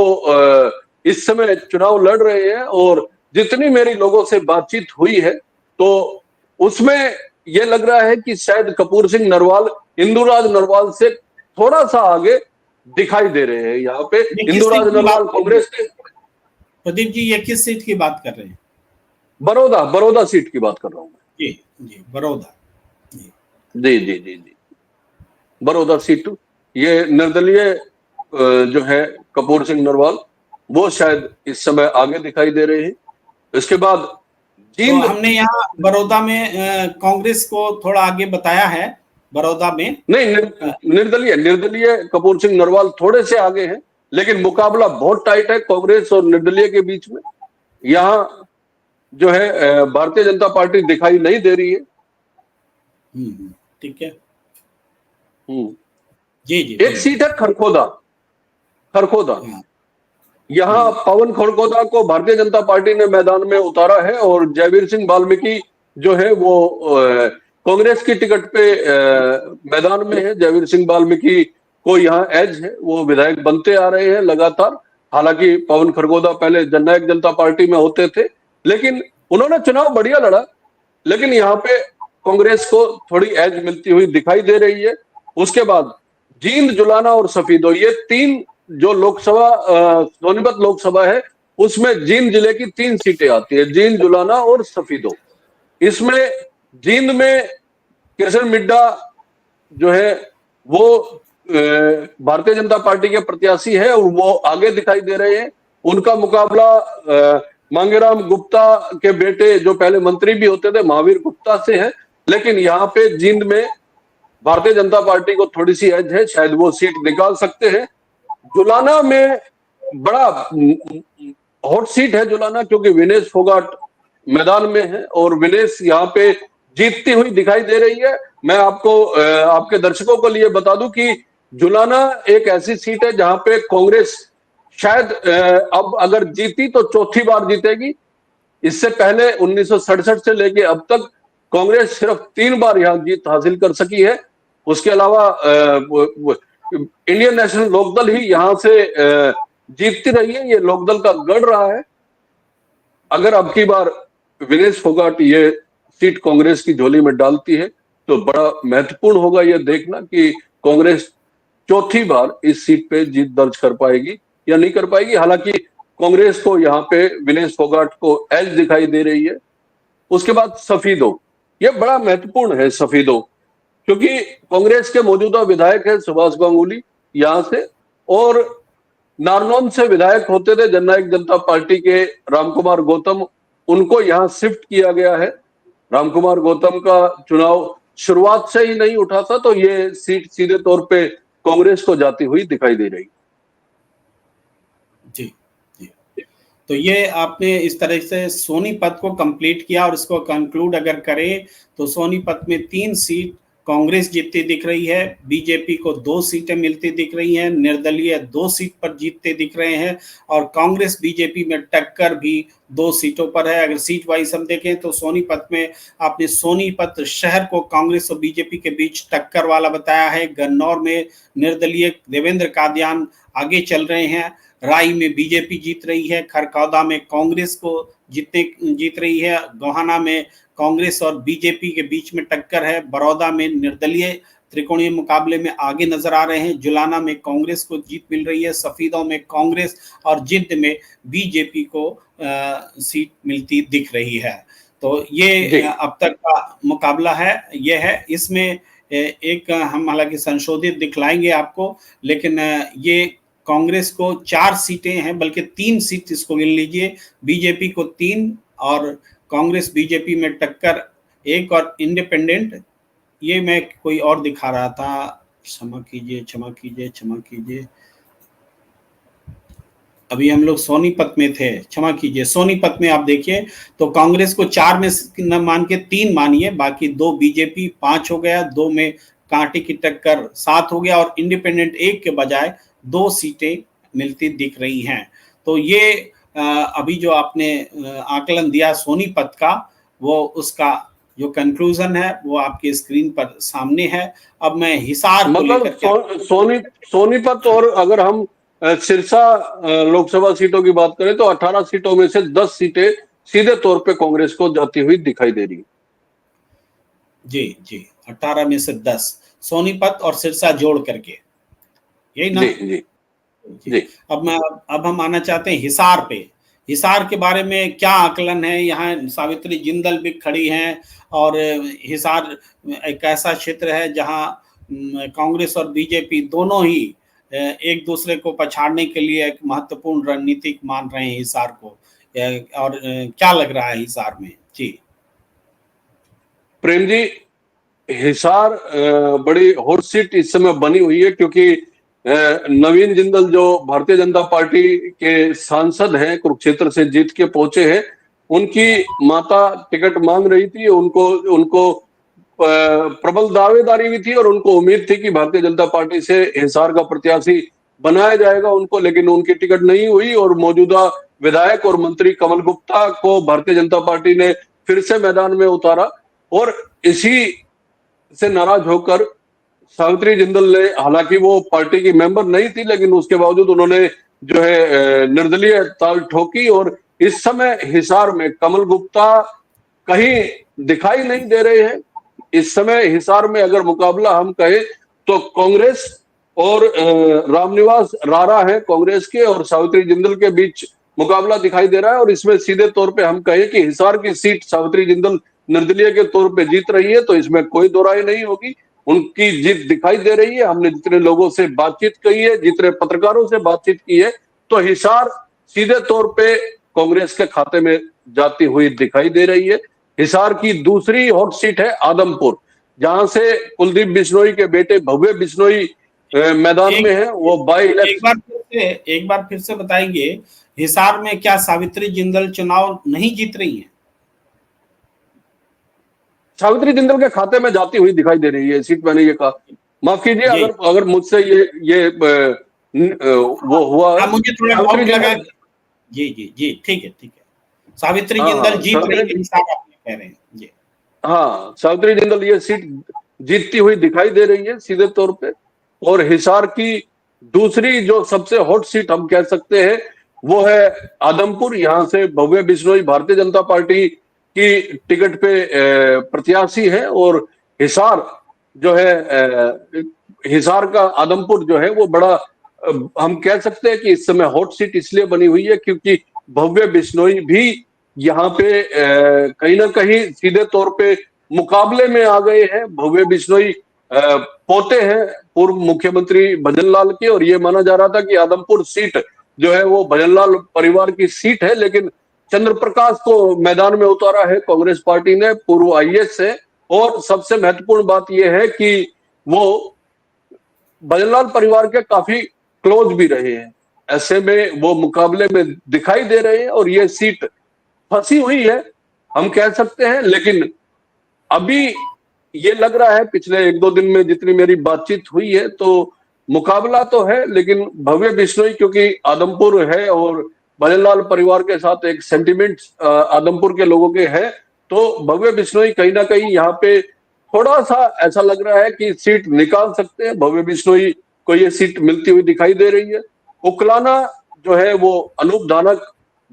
इस समय चुनाव लड़ रहे हैं, और जितनी मेरी लोगों से बातचीत हुई है तो उसमें यह लग रहा है कि शायद कपूर सिंह नरवाल इंदुराज नरवाल से थोड़ा सा आगे दिखाई दे रहे हैं। यहाँ पे इंदुराज नरवाल कांग्रेस के। प्रदीप जी, ये किस सीट की बात कर रहे हैं? बड़ौदा सीट की बात कर रहा हूँ जी जी, बड़ौदा। जी जी जी जी, बड़ौदा सीट। ये निर्दलीय जो है कपूर सिंह नरवाल, वो शायद इस समय आगे दिखाई दे रहे हैं। इसके बाद तो हमने यहाँ बड़ौदा में कांग्रेस को थोड़ा आगे बताया है। बड़ौदा में नहीं, निर्दलीय कपूर सिंह नरवाल थोड़े से आगे हैं, लेकिन मुकाबला बहुत टाइट है कांग्रेस और निर्दलीय के बीच में। यहाँ जो है भारतीय जनता पार्टी दिखाई नहीं दे रही है। ठीक है। जी जी। एक सीट है खरखोदा। यहाँ पवन खरखोदा को भारतीय जनता पार्टी ने मैदान में उतारा है, और जयवीर सिंह वाल्मीकि जो है वो कांग्रेस की टिकट पे मैदान में है। जयवीर सिंह वाल्मीकि को यहाँ एज है, वो विधायक बनते आ रहे हैं लगातार। हालांकि पवन खरखोदा पहले जननायक जनता पार्टी में होते थे, लेकिन उन्होंने चुनाव बढ़िया लड़ा, लेकिन यहाँ पे कांग्रेस को थोड़ी एज मिलती हुई दिखाई दे रही है। उसके बाद जींद, जुलाना और सफीदो, ये तीन जो लोकसभा सोनीपत लोकसभा है, उसमें जींद जिले की 3 सीटें आती है, जींद, जुलाना और सफीदो। इसमें जींद में कृष्ण मिड्डा जो है वो भारतीय जनता पार्टी के प्रत्याशी है, और वो आगे दिखाई दे रहे हैं। उनका मुकाबला मांगेराम गुप्ता के बेटे जो पहले मंत्री भी होते थे, महावीर गुप्ता से है। लेकिन यहाँ पे जींद में भारतीय जनता पार्टी को थोड़ी सी एज है, शायद वो सीट निकाल सकते हैं। जुलाना में बड़ा हॉट सीट है जुलाना, क्योंकि विनेश फोगाट मैदान में है, और विनेश यहाँ पे जीतती हुई दिखाई दे रही है। मैं आपको आपके दर्शकों के लिए बता दूं कि जुलाना एक ऐसी सीट है जहां पे कांग्रेस शायद अब अगर जीती तो चौथी बार जीतेगी। इससे पहले 1967 से लेके अब तक कांग्रेस सिर्फ 3 बार यहां जीत हासिल कर सकी है। उसके अलावा इंडियन नेशनल लोकदल ही यहां से जीतती रही है, ये लोकदल का गढ़ रहा है। अगर अब की बार विनेश फोगाट ये सीट कांग्रेस की झोली में डालती है तो बड़ा महत्वपूर्ण होगा यह देखना कि कांग्रेस चौथी बार इस सीट पे जीत दर्ज कर पाएगी या नहीं कर पाएगी। हालांकि कांग्रेस को यहाँ पे विनेश फोगाट को एज दिखाई दे रही है। उसके बाद सफीदो, ये बड़ा महत्वपूर्ण है। सफीदो क्योंकि कांग्रेस के मौजूदा विधायक है सुभाष गांगुली यहां से, और नारनौंद से विधायक होते थे जननायक जनता पार्टी के रामकुमार गौतम, उनको यहां शिफ्ट किया गया है। रामकुमार गौतम का चुनाव शुरुआत से ही नहीं उठा था, तो ये सीट सीधे तौर पे कांग्रेस को जाती हुई दिखाई दे रही। जी जी। तो ये आपने इस तरह से सोनीपत को कंप्लीट किया, और इसको कंक्लूड अगर करें तो सोनीपत में 3 सीट कांग्रेस जीतती दिख रही है, बीजेपी को 2 सीटें मिलती दिख रही हैं, निर्दलीय 2 सीट पर जीतते दिख रहे हैं, और कांग्रेस बीजेपी में टक्कर भी 2 सीटों पर है। अगर सीट वाइज हम देखें तो सोनीपत में आपने सोनीपत शहर को कांग्रेस और बीजेपी के बीच टक्कर वाला बताया है। गन्नौर में निर्दलीय देवेंद्र कादियान आगे चल रहे हैं, राई में बीजेपी जीत रही है, खरकौदा में कांग्रेस को जीत रही है, गोहाना में कांग्रेस और बीजेपी के बीच में टक्कर है, बड़ौदा में निर्दलीय त्रिकोणीय मुकाबले में आगे नजर आ रहे हैं, जुलाना में कांग्रेस को जीत मिल रही है, सफीदों में कांग्रेस और जिंद में बीजेपी को सीट मिलती दिख रही है। तो ये अब तक का मुकाबला है, ये है। इसमें एक हम हालांकि संशोधित दिखलाएंगे आपको, लेकिन ये कांग्रेस को 4 सीटें हैं, बल्कि 3 सीट इसको गिन लीजिए, बीजेपी को 3, और कांग्रेस बीजेपी में टक्कर 1, और इंडिपेंडेंट ये मैं कोई और दिखा रहा था, क्षमा कीजिए क्षमा कीजिए क्षमा कीजिए, अभी हम लोग सोनीपत में थे, क्षमा कीजिए, सोनीपत में आप देखिए तो कांग्रेस को 4 में न मान के 3 मानिए, बाकी 2 बीजेपी, 5 हो गया, 2 में कांटे की टक्कर 7 हो गया, और इंडिपेंडेंट 1 के बजाय 2 सीटें मिलती दिख रही हैं। तो ये अभी जो आपने आकलन दिया सोनीपत का, वो उसका जो कंक्लूजन है वो आपके स्क्रीन पर सामने है। अब मैं हिसार को लेकर सोनीपत, और अगर हम सिरसा लोकसभा सीटों की बात करें तो 18 सीटों में से 10 सीटें सीधे तौर पे कांग्रेस को जाती हुई दिखाई दे रही। जी जी, 18 में से 10 सोनीपत और सिरसा जोड़ करके, यही ना? जी जी जी। अब हम आना चाहते हैं हिसार पे। हिसार के बारे में क्या आकलन है? यहाँ सावित्री जिंदल भी खड़ी हैं, और हिसार एक ऐसा क्षेत्र है जहाँ कांग्रेस और बीजेपी दोनों ही एक दूसरे को पछाड़ने के लिए एक महत्वपूर्ण रणनीतिक मान रहे हैं हिसार को, और क्या लग रहा है हिसार में? जी प्रेम जी, हिसार बड़ी हॉट सीट इस समय बनी हुई है, क्योंकि नवीन जिंदल जो भारतीय जनता पार्टी के सांसद हैं, कुरुक्षेत्र से जीत के पहुंचे हैं, उनकी माता टिकट मांग रही थी, उनको प्रबल दावेदारी भी थी, और उनको उम्मीद थी कि भारतीय जनता पार्टी से हिसार का प्रत्याशी बनाया जाएगा उनको, लेकिन उनकी टिकट नहीं हुई, और मौजूदा विधायक और मंत्री कमल गुप्ता को भारतीय जनता पार्टी ने फिर से मैदान में उतारा, और इसी से नाराज होकर सावित्री जिंदल ने, हालांकि वो पार्टी की मेंबर नहीं थी, लेकिन उसके बावजूद उन्होंने जो है निर्दलीय ताल ठोकी, और इस समय हिसार में कमल गुप्ता कहीं दिखाई नहीं दे रहे हैं। इस समय हिसार में अगर मुकाबला हम कहें तो कांग्रेस और रामनिवास रारा है कांग्रेस के, और सावित्री जिंदल के बीच मुकाबला दिखाई दे रहा है, और इसमें सीधे तौर पे हम कहें कि हिसार की सीट सावित्री जिंदल निर्दलीय के तौर पे जीत रही है, तो इसमें कोई दो राय नहीं होगी, उनकी जीत दिखाई दे रही है। हमने जितने लोगों से बातचीत की है, जितने पत्रकारों से बातचीत की है, तो हिसार सीधे तौर पे कांग्रेस के खाते में जाती हुई दिखाई दे रही है। हिसार की दूसरी हॉट सीट है आदमपुर, जहां से कुलदीप बिश्नोई के बेटे भव्य बिश्नोई मैदान में है। वो बाई एक बार फिर से बताएंगे, हिसार में क्या सावित्री जिंदल चुनाव नहीं जीत रही है? सावित्री जिंदल के खाते में जाती हुई दिखाई दे रही है सीट, मैंने ये कहा, माफ कीजिए अगर मुझसे ये वो हुआ, मुझे थोड़ा डाउट लगा। जी जी जी, ठीक है ठीक है, सावित्री जिंदल जीत रही है हिसार, आप कह रहे हैं जी? हाँ, सावित्री जिंदल ये सीट जीतती हुई दिखाई दे रही है सीधे तौर पे। और हिसार की दूसरी जो सबसे हॉट सीट हम कह सकते हैं वो है आदमपुर। यहाँ से भव्य बिश्नोई भारतीय जनता पार्टी की टिकट पे प्रत्याशी है, और हिसार जो है हिसार का आदमपुर जो है वो बड़ा हम कह सकते हैं कि इस समय हॉट सीट इसलिए बनी हुई है क्योंकि भव्य बिश्नोई भी यहाँ पे कहीं ना कहीं सीधे तौर पे मुकाबले में आ गए हैं। भव्य बिश्नोई पोते हैं पूर्व मुख्यमंत्री भजनलाल के, और ये माना जा रहा था कि आदमपुर सीट जो है वो भजनलाल परिवार की सीट है, लेकिन चंद्र प्रकाश को मैदान में उतारा है कांग्रेस पार्टी ने, पूर्व आईएएस है। और सबसे महत्वपूर्ण बात यह है कि वो भजनलाल परिवार के काफी क्लोज भी रहे हैं, ऐसे में वो मुकाबले में दिखाई दे रहे हैं और ये सीट फंसी हुई है हम कह सकते हैं। लेकिन अभी ये लग रहा है पिछले एक दो दिन में जितनी मेरी बातचीत हुई है, तो मुकाबला तो है, लेकिन भव्य बिश्नोई क्योंकि आदमपुर है और भजनलाल परिवार के साथ एक सेंटिमेंट आदमपुर के लोगों के है, तो भव्य बिश्नोई कहीं ना कहीं यहाँ पे थोड़ा सा ऐसा लग रहा है कि सीट निकाल सकते हैं। भव्य बिश्नोई को ये सीट मिलती हुई दिखाई दे रही है। उकलाना जो है वो अनूप धानक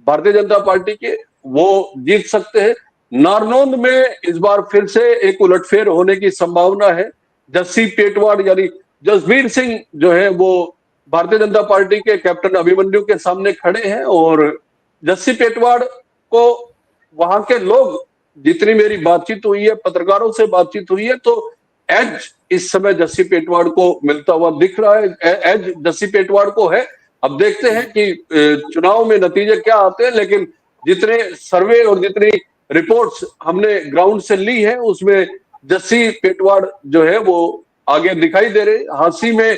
भारतीय जनता पार्टी के, वो जीत सकते हैं। नारनौंद में इस बार फिर से एक उलटफेर होने की संभावना है। जस्सी पेटवाड़ यानी जसबीर सिंह जो है वो भारतीय जनता पार्टी के कैप्टन अभिमन्यु के सामने खड़े हैं, और जस्सी पेटवाड़ को वहां के लोग, जितनी मेरी बातचीत हुई है, पत्रकारों से बातचीत हुई है, तो एज इस समय जस्सी पेटवाड़ को मिलता हुआ दिख रहा है, एज जस्सी पेटवाड़ को है। अब देखते हैं कि चुनाव में नतीजे क्या आते हैं, लेकिन जितने सर्वे और जितनी रिपोर्ट्स हमने ग्राउंड से ली है उसमें जस्सी पेटवाड़ जो है वो आगे दिखाई दे रहे। हांसी में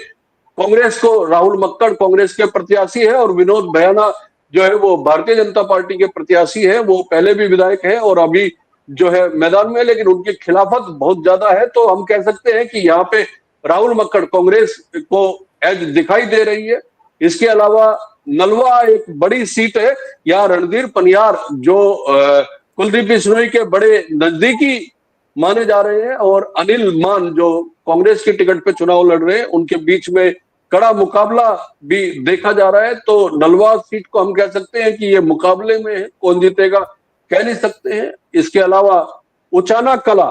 कांग्रेस को राहुल मक्कड़ कांग्रेस के प्रत्याशी है, और विनोद भयाना जो है वो भारतीय जनता पार्टी के प्रत्याशी है। वो पहले भी विधायक है और अभी जो है मैदान में, लेकिन उनकी खिलाफत बहुत ज्यादा है, तो हम कह सकते हैं कि यहाँ पे राहुल मक्कड़ कांग्रेस को एज दिखाई दे रही है। इसके अलावा नलवा एक बड़ी सीट है, यहाँ रणधीर पनियार जो कुलदीप बिश्नोई के बड़े नजदीकी माने जा रहे हैं, और अनिल मान जो कांग्रेस की टिकट पे चुनाव लड़ रहे हैं, उनके बीच में कड़ा मुकाबला भी देखा जा रहा है। तो नलवा सीट को हम कह सकते हैं कि ये मुकाबले में है, कौन जीतेगा कह नहीं सकते हैं। इसके अलावा उचाना कला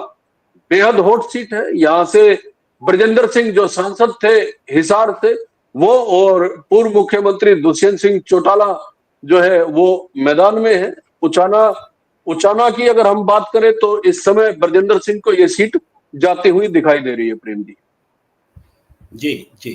बेहद हॉट सीट है, यहाँ से ब्रजेंद्र सिंह जो सांसद थे हिसार से, वो और पूर्व मुख्यमंत्री दुष्यंत सिंह चौटाला जो है वो मैदान में है। उचाना की अगर हम बात करें तो इस समय ब्रजेंद्र सिंह को ये सीट जाती हुई दिखाई दे रही है प्रेम जी। जी जी,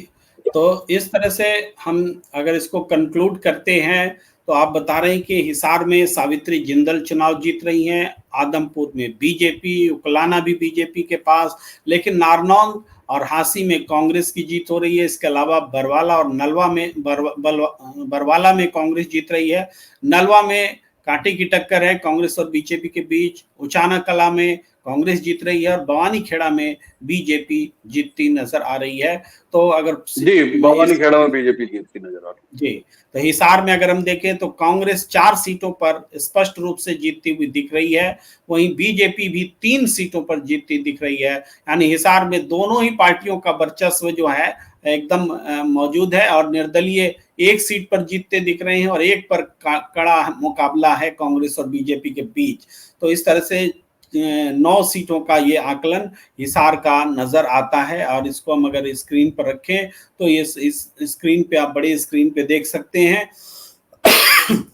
तो इस तरह से हम अगर इसको कंक्लूड करते हैं तो आप बता रहे हैं कि हिसार में सावित्री जिंदल चुनाव जीत रही हैं, आदमपुर में बीजेपी, उकलाना भी बीजेपी के पास, लेकिन नारनौंद और हांसी में कांग्रेस की जीत हो रही है। इसके अलावा बरवाला और नलवा में बरवाला में कांग्रेस जीत रही है। नलवा में कांटे की टक्कर है कांग्रेस और बीजेपी के बीच। उचाना कला में कांग्रेस जीत रही है और भवानी खेड़ा में बीजेपी जीतती नजर आ रही है। तो अगर जी, भवानी खेड़ा में बीजेपी जीतती नजर आ रही जी, तो हिसार में अगर हम देखें तो कांग्रेस 4 सीटों पर स्पष्ट रूप से जीतती हुई दिख रही है, वहीं बीजेपी भी 3 सीटों पर जीतती दिख रही है। यानी हिसार में दोनों ही पार्टियों का वर्चस्व जो है एकदम मौजूद है, और निर्दलीय 1 सीट पर जीतते दिख रहे हैं और एक पर कड़ा मुकाबला है कांग्रेस और बीजेपी के बीच। तो इस तरह से 9 सीटों का ये आकलन हिसार का नजर आता है, और इसको हम अगर स्क्रीन पर रखें तो ये इस स्क्रीन पे आप बड़ी स्क्रीन पे देख सकते हैं।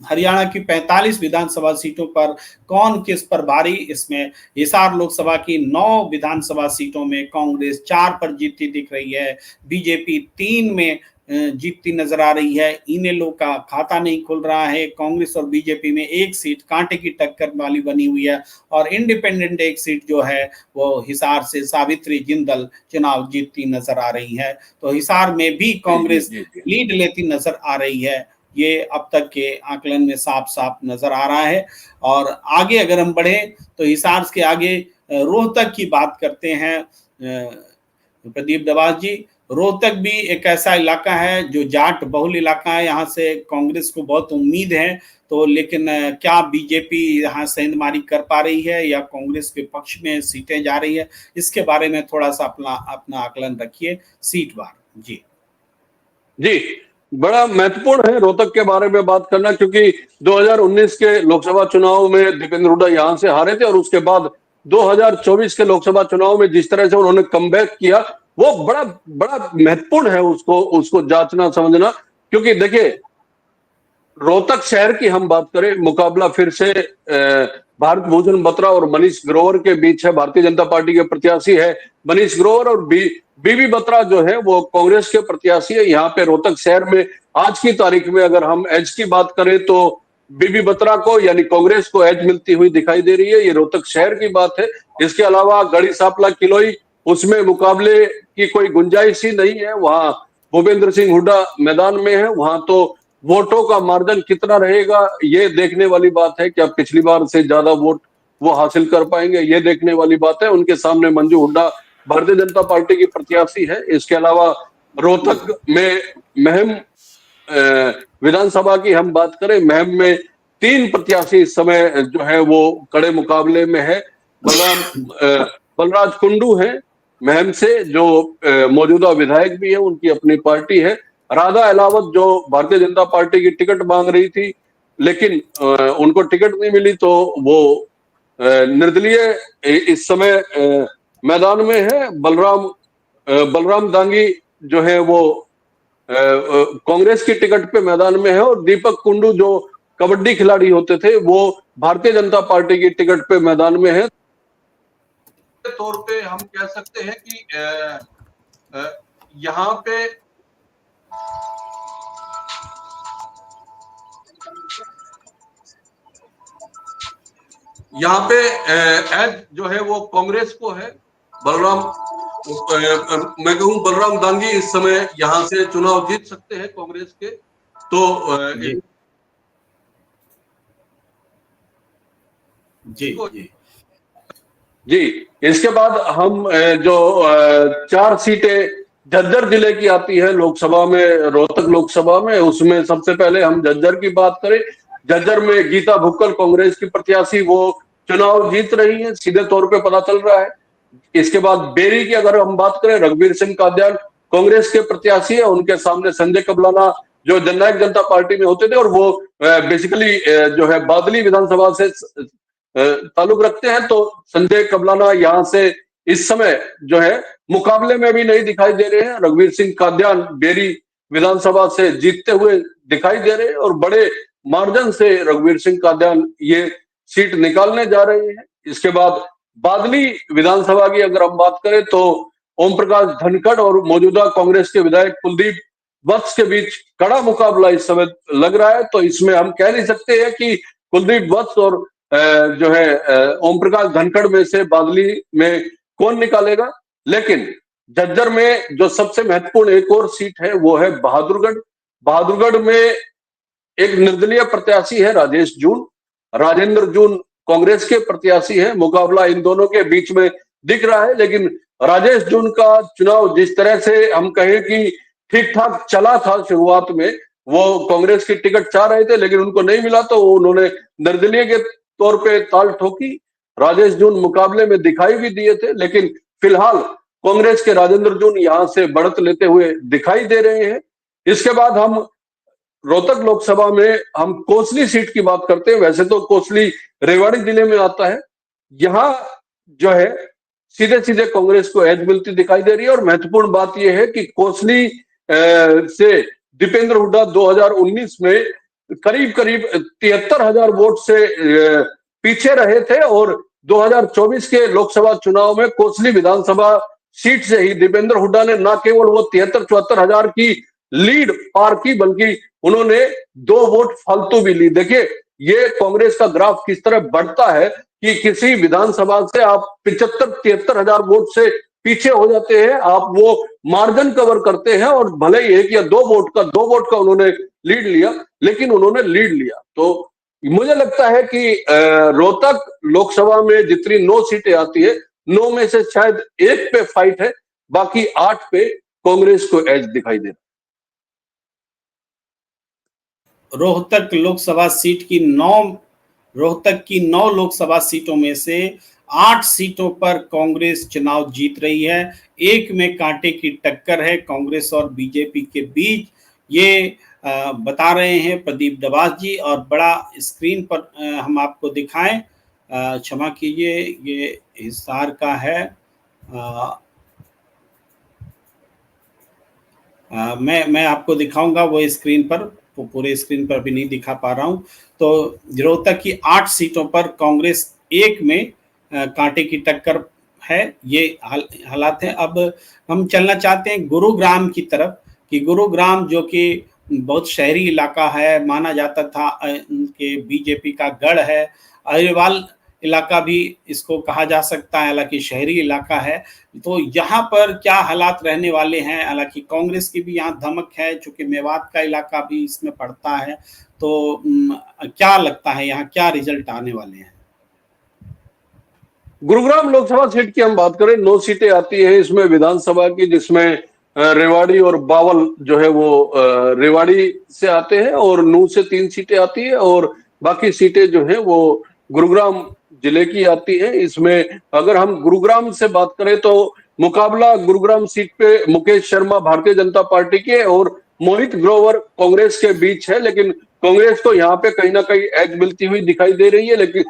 हरियाणा की 45 विधानसभा सीटों पर कौन किस पर भारी, इसमें हिसार लोकसभा की 9 विधानसभा सीटों में कांग्रेस 4 पर जीतती दिख रही है, बीजेपी 3 में जीतती नजर आ रही है। इनेलो का खाता नहीं खुल रहा है, कांग्रेस और बीजेपी में 1 सीट कांटे की टक्कर वाली बनी हुई है, और इंडिपेंडेंट 1 सीट जो है वो हिसार से सावित्री जिंदल चुनाव जीतती नजर आ रही है। तो हिसार में भी कांग्रेस लीड लेती नजर आ रही है, ये अब तक के आकलन में साफ साफ नजर आ रहा है। और आगे अगर हम बढ़े तो हिसार के आगे रोहतक की बात करते हैं प्रदीप दवास जी। रोहतक भी एक ऐसा इलाका है जो जाट बहुल इलाका है, यहाँ से कांग्रेस को बहुत उम्मीद है। तो लेकिन क्या बीजेपी यहाँ सेंधमारी कर पा रही है या कांग्रेस के पक्ष में सीटें जा रही है, इसके बारे में थोड़ा सा अपना आकलन रखिए सीट वार। जी जी, बड़ा महत्वपूर्ण है रोहतक के बारे में बात करना, क्योंकि 2019 के लोकसभा चुनाव में दीपेंद्र हुड्डा यहां से हारे थे, और उसके बाद 2024 के लोकसभा चुनाव में जिस तरह से उन्होंने कमबैक किया वो बड़ा बड़ा महत्वपूर्ण है उसको जांचना समझना। क्योंकि देखिए रोहतक शहर की हम बात करें, मुकाबला फिर से भारत भूषण बत्रा और मनीष ग्रोवर के बीच है। भारतीय जनता पार्टी के प्रत्याशी है मनीष ग्रोवर, और बीबी बत्रा जो है वो कांग्रेस के प्रत्याशी है। यहाँ पे रोहतक शहर में आज की तारीख में अगर हम एज की बात करें तो बीबी बत्रा को यानी कांग्रेस को एज मिलती हुई दिखाई दे रही है। ये रोहतक शहर की बात है। इसके अलावा गढ़ी सांपला किलोई, उसमें मुकाबले की कोई गुंजाइश ही नहीं है। वहां भूपेंद्र सिंह हुड्डा मैदान में है। वहां तो वोटों का मार्जिन कितना रहेगा ये देखने वाली बात है। क्या पिछली बार से ज्यादा वोट वो हासिल कर पाएंगे, ये देखने वाली बात है। उनके सामने मंजू हुड्डा भारतीय जनता पार्टी की प्रत्याशी है। इसके अलावा रोहतक में महम विधानसभा की हम बात करें, महम में 3 प्रत्याशी इस समय जो है वो कड़े मुकाबले में है। बलराज कुंडू है महम से, जो मौजूदा विधायक भी है, उनकी अपनी पार्टी है। राधा अहलावत जो भारतीय जनता पार्टी की टिकट मांग रही थी लेकिन उनको टिकट नहीं मिली, तो वो निर्दलीय इस समय मैदान में है। बलराम दांगी जो है वो कांग्रेस की टिकट पे मैदान में है, और दीपक कुंडू जो कबड्डी खिलाड़ी होते थे वो भारतीय जनता पार्टी की टिकट पे मैदान में है। तौर पे हम कह सकते हैं कि यहाँ पे एज जो है वो कांग्रेस को है। मैं कहूँ बलराम दांगी इस समय यहाँ से चुनाव जीत सकते हैं कांग्रेस के। तो जी इसके बाद हम जो 4 सीटें झज्जर जिले की आती है लोकसभा में, रोहतक लोकसभा में, उसमें सबसे पहले हम झज्जर की बात करें। झज्जर में गीता भुक्कल कांग्रेस की प्रत्याशी वो चुनाव जीत रही है, सीधे तौर पे पता चल रहा है। इसके बाद बेरी की अगर हम बात करें, रघुवीर सिंह कादियान कांग्रेस के प्रत्याशी है। उनके सामने संजय कबलाना जो जननायक जनता पार्टी में होते थे और वो बेसिकली जो है बादली विधानसभा से ताल्लुक रखते हैं, तो संजय कबलाना यहाँ से इस समय जो है मुकाबले में भी नहीं दिखाई दे रहे हैं। रघुवीर सिंह कादियान बेरी विधानसभा से जीतते हुए दिखाई दे रहे हैं, और बड़े मार्जिन से रघुवीर सिंह कादियान ये सीट निकालने जा रहे हैं। इसके बाद बादली विधानसभा की अगर हम बात करें तो ओम प्रकाश धनखड़ और मौजूदा कांग्रेस के विधायक कुलदीप वत्स के बीच कड़ा मुकाबला इस समय लग रहा है। तो इसमें हम कह नहीं सकते हैं कि कुलदीप वत्स और जो है ओम प्रकाश धनखड़ में से बादली में कौन निकालेगा। लेकिन झज्जर में जो सबसे महत्वपूर्ण एक और सीट है वो है बहादुरगढ़। बहादुरगढ़ में एक निर्दलीय प्रत्याशी है राजेश जून। राजेंद्र जून कांग्रेस के प्रत्याशी है। मुकाबला इन दोनों के बीच में दिख रहा है, लेकिन राजेश जून का चुनाव जिस तरह से हम कहें कि ठीक ठाक चला था शुरुआत में, वो कांग्रेस की टिकट चाह रहे थे लेकिन उनको नहीं मिला, तो उन्होंने निर्दलीय के तौर पे ताल ठोकी। राजेश जून मुकाबले में दिखाई भी दिए थे, लेकिन फिलहाल कांग्रेस के राजेंद्र जून यहां से बढ़त लेते हुए दिखाई दे रहे हैं। इसके बाद हम रोहतक लोकसभा में हम कोसली सीट की बात करते हैं। वैसे तो कोसली रेवाड़ी जिले में आता है। यहां जो है सीधे सीधे कांग्रेस को एज मिलती दिखाई दे रही है, और महत्वपूर्ण बात यह है कि कोसली से दीपेंद्र हुड्डा 2019 में करीब करीब 73,000 वोट से पीछे रहे थे, और 2024 के लोकसभा चुनाव में कोसली विधानसभा सीट से ही दीपेंद्र हुड्डा ने न केवल वो 73-74 हजार की लीड पार की, बल्कि उन्होंने 2 वोट फालतू भी ली। देखिए ये कांग्रेस का ग्राफ किस तरह बढ़ता है कि किसी विधानसभा से आप 75-73 हजार वोट से पीछे हो जाते हैं, आप वो मार्जिन कवर करते हैं, और भले ही 1 या 2 वोट का उन्होंने लीड लिया, लेकिन उन्होंने लीड लिया। तो मुझे लगता है कि रोहतक लोकसभा में जितनी 9 सीटें आती है, 9 में से शायद 1 पे फाइट है, बाकी 8 पे कांग्रेस को एज दिखाई दे रहा है। रोहतक की 9 लोकसभा सीटों में से 8 सीटों पर कांग्रेस चुनाव जीत रही है। 1 में कांटे की टक्कर है कांग्रेस और बीजेपी के बीच, ये बता रहे हैं प्रदीप डबास जी। और बड़ा स्क्रीन पर हम आपको दिखाएं, क्षमा कीजिए, ये हिसार का है। मैं आपको दिखाऊंगा वो स्क्रीन पर पूरे स्क्रीन पर भी नहीं दिखा पा रहा हूं। तो रोहतक की 8 सीटों पर कांग्रेस एक में कांटे की टक्कर है, ये हालात है। अब हम चलना चाहते हैं गुरुग्राम की तरफ, कि गुरुग्राम जो कि बहुत शहरी इलाका है, माना जाता था कि बीजेपी का गढ़ है। अहिरवाल इलाका भी इसको कहा जा सकता है, हालांकि शहरी इलाका है। तो यहाँ पर क्या हालात रहने वाले हैं? हालांकि कांग्रेस की भी यहाँ धमक है, चूंकि मेवात का इलाका भी इसमें पड़ता है। तो क्या लगता है यहाँ क्या रिजल्ट आने वाले हैं? गुरुग्राम लोकसभा सीट की हम बात करें, 9 सीटें आती है इसमें विधानसभा की, जिसमें रेवाड़ी और बावल जो है वो रेवाड़ी से आते हैं, और नूह से 3 सीटें आती है, और बाकी सीटें जो है वो गुरुग्राम जिले की आती है। इसमें अगर हम गुरुग्राम से बात करें तो मुकाबला गुरुग्राम सीट पे मुकेश शर्मा भारतीय जनता पार्टी के और मोहित ग्रोवर कांग्रेस के बीच है, लेकिन कांग्रेस को यहाँ पे कहीं ना कहीं एज मिलती हुई दिखाई दे रही है। लेकिन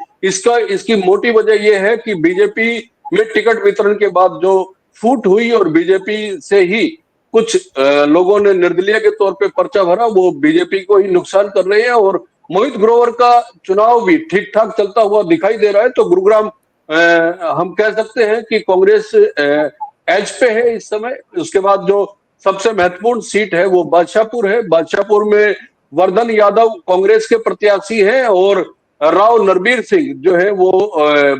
इसकी मोटी वजह यह है कि बीजेपी में टिकट वितरण के बाद जो फूट हुई और बीजेपी से ही कुछ लोगों ने निर्दलीय के तौर पे पर्चा भरा, वो बीजेपी को ही नुकसान कर रहे हैं, और मोहित ग्रोवर का चुनाव भी ठीक ठाक चलता हुआ दिखाई दे रहा है। तो गुरुग्राम हम कह सकते हैं कि कांग्रेस एज पे है इस समय। उसके बाद जो सबसे महत्वपूर्ण सीट है वो बादशाहपुर है। बादशाहपुर में वर्धन यादव कांग्रेस के प्रत्याशी हैं, और राव नरबीर सिंह जो है वो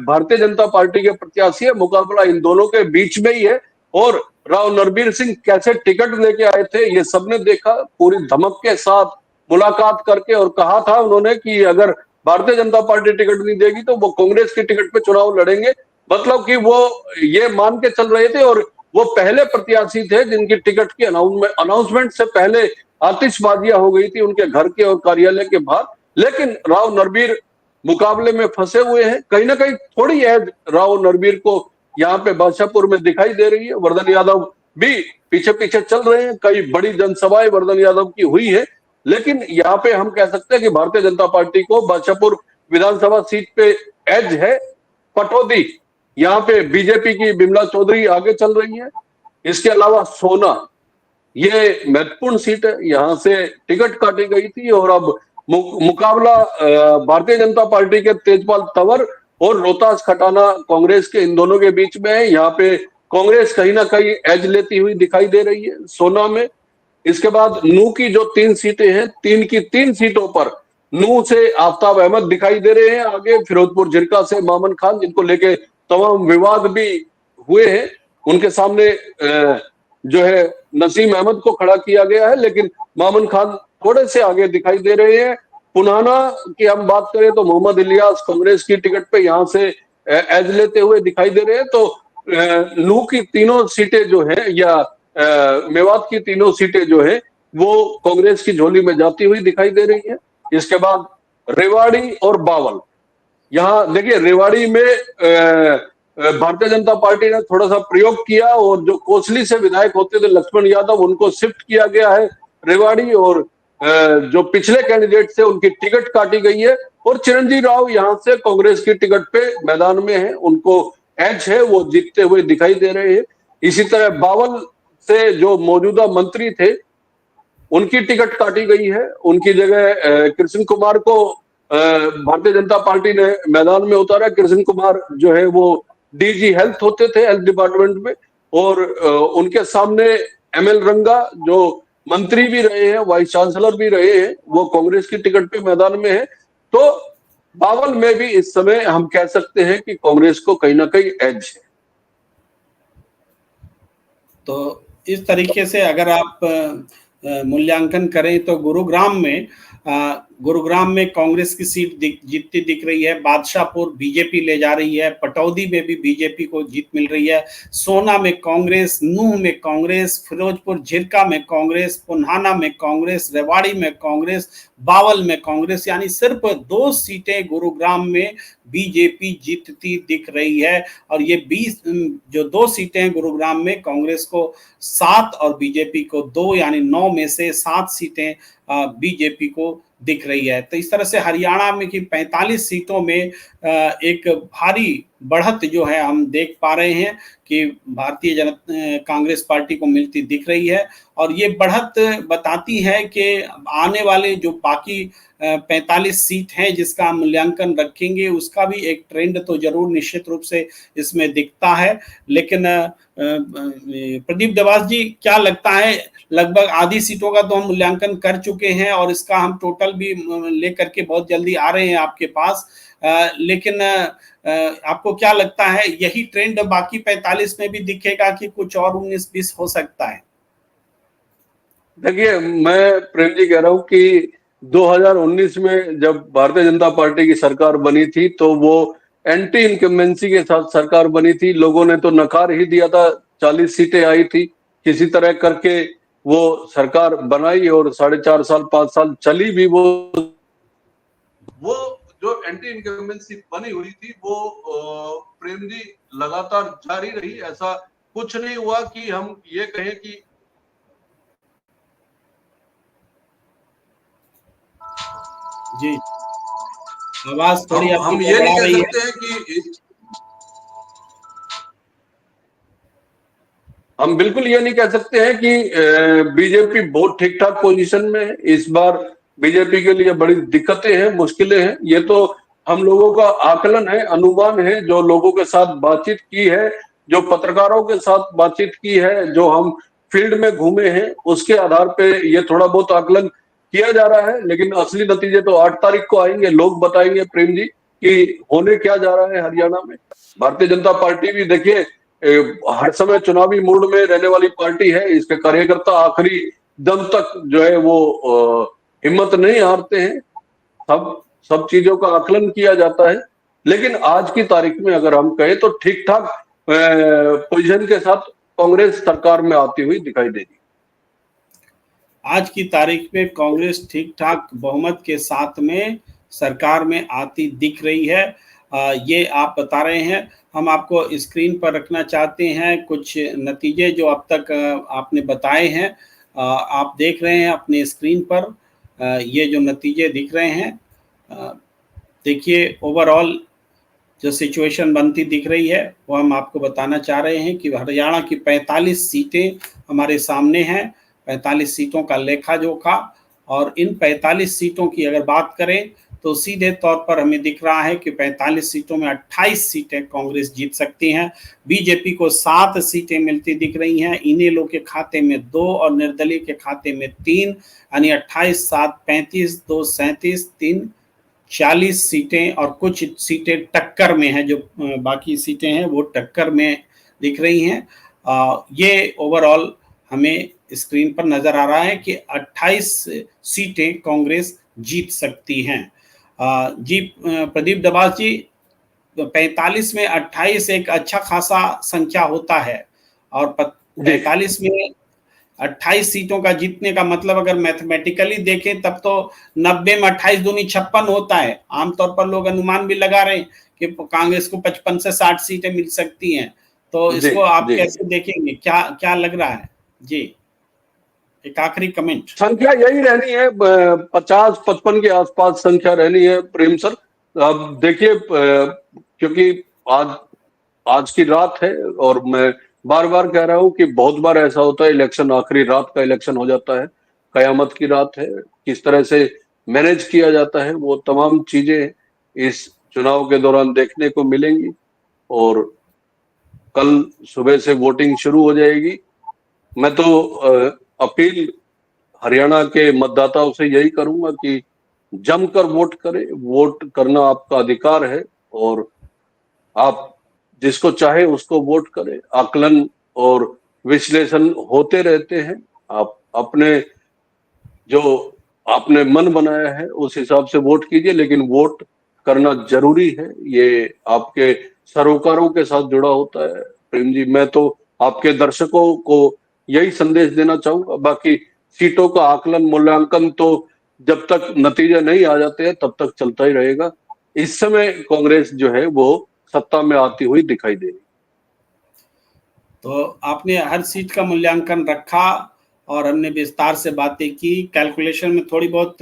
भारतीय जनता पार्टी के प्रत्याशी है। मुकाबला इन दोनों के बीच में ही है, और राव नरबीर सिंह कैसे टिकट लेके आए थे ये सबने देखा, पूरी धमक के साथ मुलाकात करके, और कहा था उन्होंने कि अगर भारतीय जनता पार्टी टिकट नहीं देगी तो वो कांग्रेस के टिकट पे चुनाव लड़ेंगे। मतलब कि वो ये मान के चल रहे थे, और वो पहले प्रत्याशी थे जिनकी टिकट की अनाउंसमेंट से पहले आतिशबाजियां हो गई थी उनके घर के और कार्यालय के बाहर। लेकिन राव नरबीर मुकाबले में फंसे हुए हैं। कहीं ना कहीं थोड़ी एज राव नरबीर को यहाँ पे बादशाहपुर में दिखाई दे रही है। वर्धन यादव भी पीछे पीछे चल रहे हैं, कई बड़ी जनसभाएं वर्धन यादव की हुई है। लेकिन यहाँ पे हम कह सकते हैं कि भारतीय जनता पार्टी को बादशाहपुर विधानसभा सीट पे एज है। पटौदी यहाँ पे बीजेपी की बिमला चौधरी आगे चल रही है। इसके अलावा सोना, ये महत्वपूर्ण सीट है, यहां से टिकट काटी गई थी, और अब मुकाबला भारतीय जनता पार्टी के तेजपाल तंवर और रोहतास खटाना कांग्रेस के, इन दोनों के बीच में है। यहाँ पे कांग्रेस कहीं ना कहीं एज लेती हुई दिखाई दे रही है सोना में। इसके बाद नूह की जो 3 सीटें हैं, 3 की 3 सीटों पर नूह से आफ्ताब अहमद दिखाई दे रहे हैं आगे, फिरोजपुर जिरका से मामन खान, जिनको लेके तमाम विवाद भी हुए हैं। उनके सामने जो है नसीम अहमद को खड़ा किया गया है, लेकिन मामन खान थोड़े से आगे दिखाई दे रहे हैं। पुनाना की हम बात करें तो मोहम्मद इलियास कांग्रेस की टिकट पे यहां से एज लेते हुए दिखाई दे रहे हैं। तो नूह की तीनों सीटें जो है, या मेवात की तीनों सीटें जो है वो कांग्रेस की झोली में जाती हुई दिखाई दे रही है। इसके बाद रेवाड़ी और बावल, यहाँ देखिए रेवाड़ी में भारतीय जनता पार्टी ने थोड़ा सा प्रयोग किया, और जो कोसली से विधायक होते थे लक्ष्मण यादव, उनको शिफ्ट किया गया है रेवाड़ी, और जो पिछले कैंडिडेट थे उनकी टिकट काटी गई है, और चिरंजीव राव यहाँ से कांग्रेस की टिकट पे मैदान में है, उनको एज है, वो जीतते हुए दिखाई दे रहे हैं। इसी तरह बावल से जो मौजूदा मंत्री थे उनकी टिकट काटी गई है, उनकी जगह कृष्ण कुमार को भारतीय जनता पार्टी ने मैदान में उतारा। कृष्ण कुमार जो है वो डीजी हेल्थ होते थे, हेल्थ डिपार्टमेंट में, और उनके सामने एमएल रंगा जो मंत्री भी रहे हैं, वाइस चांसलर भी रहे हैं, वो कांग्रेस की टिकट पे मैदान में है। तो बावल में भी इस समय हम कह सकते हैं कि कांग्रेस को कहीं ना कहीं एज है। तो इस तरीके से अगर आप मूल्यांकन करें तो गुरुग्राम में कांग्रेस की सीट जीतती दिख रही है। बादशाहपुर बीजेपी ले जा रही है, पटौदी में भी बीजेपी को जीत मिल रही है, सोना में कांग्रेस, नूह में कांग्रेस, फिरोजपुर झिरका में कांग्रेस, पुन्हाना में कांग्रेस, रेवाड़ी में कांग्रेस, बावल में कांग्रेस। यानी सिर्फ 2 सीटें गुरुग्राम में बीजेपी जीतती दिख रही है। और ये 20 जो 2 सीटें गुरुग्राम में कांग्रेस को 7 और बीजेपी को 2, यानी 9 में से 7 सीटें बीजेपी को दिख रही है। तो इस तरह से हरियाणा में की 45 सीटों में एक भारी बढ़त जो है हम देख पा रहे हैं कि भारतीय जनता कांग्रेस पार्टी को मिलती दिख रही है। और ये बढ़त बताती है कि आने वाले जो बाकी 45 सीट हैं जिसका हम मूल्यांकन रखेंगे, उसका भी एक ट्रेंड तो जरूर निश्चित रूप से इसमें दिखता है। लेकिन प्रदीप देवास जी, क्या लगता है, लगभग आधी सीटों का तो हम मूल्यांकन कर चुके हैं और इसका हम टोटल भी लेकर के बहुत जल्दी आ रहे हैं आपके पास। लेकिन आपको क्या लगता है, यही ट्रेंड बाकी 45 में भी दिखेगा कि कुछ और 19-20 हो सकता है? देखिए, मैं प्रेम जी कह रहा हूं कि 2019 में जब भारतीय जनता पार्टी की सरकार बनी थी तो वो एंटी इनकम्बेंसी के साथ सरकार बनी थी। लोगों ने तो नकार ही दिया था, 40 सीटें आई थी, किसी तरह करके वो सरकार बनाई और 4.5 साल 5 साल चली भी। वो जो एंटी इनकम्बेंसी बनी हुई थी वो प्रेम जी लगातार जारी रही। ऐसा कुछ नहीं हुआ कि हम ये कहें कि जी, आवाज थोड़ी आपकी हम ये नहीं गड़बड़ा कह रही है। सकते हैं कि हम बिल्कुल ये नहीं कह सकते हैं कि बीजेपी बहुत ठीक ठाक पोजीशन में है। इस बार बीजेपी के लिए बड़ी दिक्कतें हैं, मुश्किलें हैं। ये तो हम लोगों का आकलन है, अनुमान है, जो लोगों के साथ बातचीत की है, जो पत्रकारों के साथ बातचीत की है, जो हम फील्ड में घूमे हैं, उसके आधार पे ये थोड़ा बहुत आकलन किया जा रहा है। लेकिन असली नतीजे तो 8 तारीख को आएंगे, लोग बताएंगे प्रेम जी कि होने क्या जा रहा है हरियाणा में। भारतीय जनता पार्टी भी देखिए हर समय चुनावी मूड में रहने वाली पार्टी है। इसके कार्यकर्ता आखिरी दम तक जो है वो हिम्मत नहीं हारते हैं। सब सब चीजों का आकलन किया जाता है। लेकिन आज की तारीख में अगर हम कहें तो ठीक ठाक पोजीशन के साथ कांग्रेस सरकार में आती हुई दिखाई देगी। आज की तारीख में कांग्रेस ठीक ठाक बहुमत के साथ में सरकार में आती दिख रही है। ये आप बता रहे हैं। हम आपको स्क्रीन पर रखना चाहते हैं कुछ नतीजे जो अब तक आपने बताए हैं। आप देख रहे हैं अपने स्क्रीन पर ये जो नतीजे दिख रहे हैं। देखिए, ओवरऑल जो सिचुएशन बनती दिख रही है वो हम आपको बताना चाह रहे हैं कि हरियाणा की 45 सीटें हमारे सामने हैं। 45 सीटों का लेखा जोखा, और इन 45 सीटों की अगर बात करें तो सीधे तौर पर हमें दिख रहा है कि 45 सीटों में 28 सीटें कांग्रेस जीत सकती हैं। बीजेपी को 7 सीटें मिलती दिख रही हैं, इनेलो के खाते में 2 और निर्दलीय के खाते में 3, यानी 28, 7, 35, 2, 37, 3, 40 सीटें। और कुछ सीटें टक्कर में हैं, जो बाकी सीटें हैं वो टक्कर में दिख रही हैं। ये ओवरऑल हमें स्क्रीन पर नजर आ रहा है कि 28 सीटें कांग्रेस जीत सकती हैं। जी प्रदीप दबास जी, 45 में 28 एक अच्छा खासा संख्या होता है, और 45 में 28 सीटों का जीतने का मतलब अगर मैथमेटिकली देखें तब तो 90 में 28 दूनी 56 होता है। आमतौर पर लोग अनुमान भी लगा रहे हैं कि कांग्रेस को 55 से 60 सीटें मिल सकती हैं। तो जी इसको आप जी, कैसे देखेंगे, क्या क्या लग रहा है जी? एक आखिरी कमेंट। संख्या यही रहनी है, 50-55 के आसपास संख्या रहनी है प्रेम सर। अब देखिए, क्योंकि आज आज की रात है और मैं बार बार कह रहा हूं कि बहुत बार ऐसा होता है, इलेक्शन आखिरी रात का इलेक्शन हो जाता है, कयामत की रात है। किस तरह से मैनेज किया जाता है वो तमाम चीजें इस चुनाव के दौरान देखने को मिलेंगी। और कल सुबह से वोटिंग शुरू हो जाएगी। मैं तो अपील हरियाणा के मतदाताओं से यही करूंगा कि जमकर वोट करें। वोट करना आपका अधिकार है और आप जिसको चाहे उसको वोट करें। आकलन और विश्लेषण होते रहते हैं। आप अपने जो आपने मन बनाया है उस हिसाब से वोट कीजिए, लेकिन वोट करना जरूरी है। ये आपके सरोकारों के साथ जुड़ा होता है प्रेम जी। मैं तो आपके दर्शकों को यही संदेश देना चाहूंगा। बाकी सीटों का आकलन मूल्यांकन तो जब तक नतीजे नहीं आ जाते हैं तब तक चलता ही रहेगा। इस समय कांग्रेस जो है वो सत्ता में आती हुई दिखाई दे रही। तो आपने हर सीट का मूल्यांकन रखा, और हमने विस्तार से बातें की। कैलकुलेशन में थोड़ी बहुत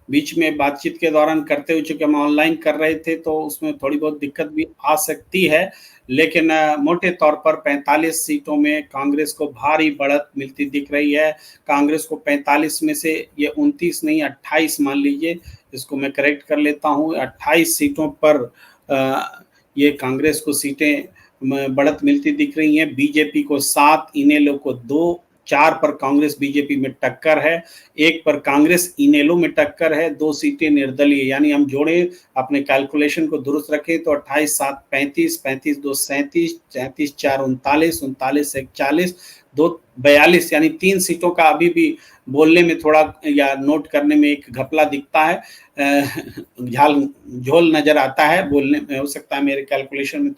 बीच में बातचीत के दौरान करते हुए, चूंकि हम ऑनलाइन कर रहे थे तो उसमें थोड़ी बहुत दिक्कत भी आ सकती है, लेकिन मोटे तौर पर 45 सीटों में कांग्रेस को भारी बढ़त मिलती दिख रही है। कांग्रेस को 45 में से ये 29 नहीं 28 मान लीजिए, इसको मैं करेक्ट कर लेता हूँ, 28 सीटों पर ये कांग्रेस को सीटें बढ़त मिलती दिख रही हैं। बीजेपी को 7, इनेलो को 2, 4 पर कांग्रेस बीजेपी में टक्कर है, 1 पर कांग्रेस इनेलो में टक्कर है, 2 सीटें निर्दलीय। यानी हम जोड़े अपने कैलकुलेशन को दुरुस्त रखें तो 28 7 35, 35 2 37, 33 4 39, 39 1 40, 2 42, यानी 3 सीटों का अभी भी बोलने में थोड़ा या नोट करने में एक घपला दिखता है, झोल नजर आता है बोलने में। हो सकता है मेरे कैलकुलेशन में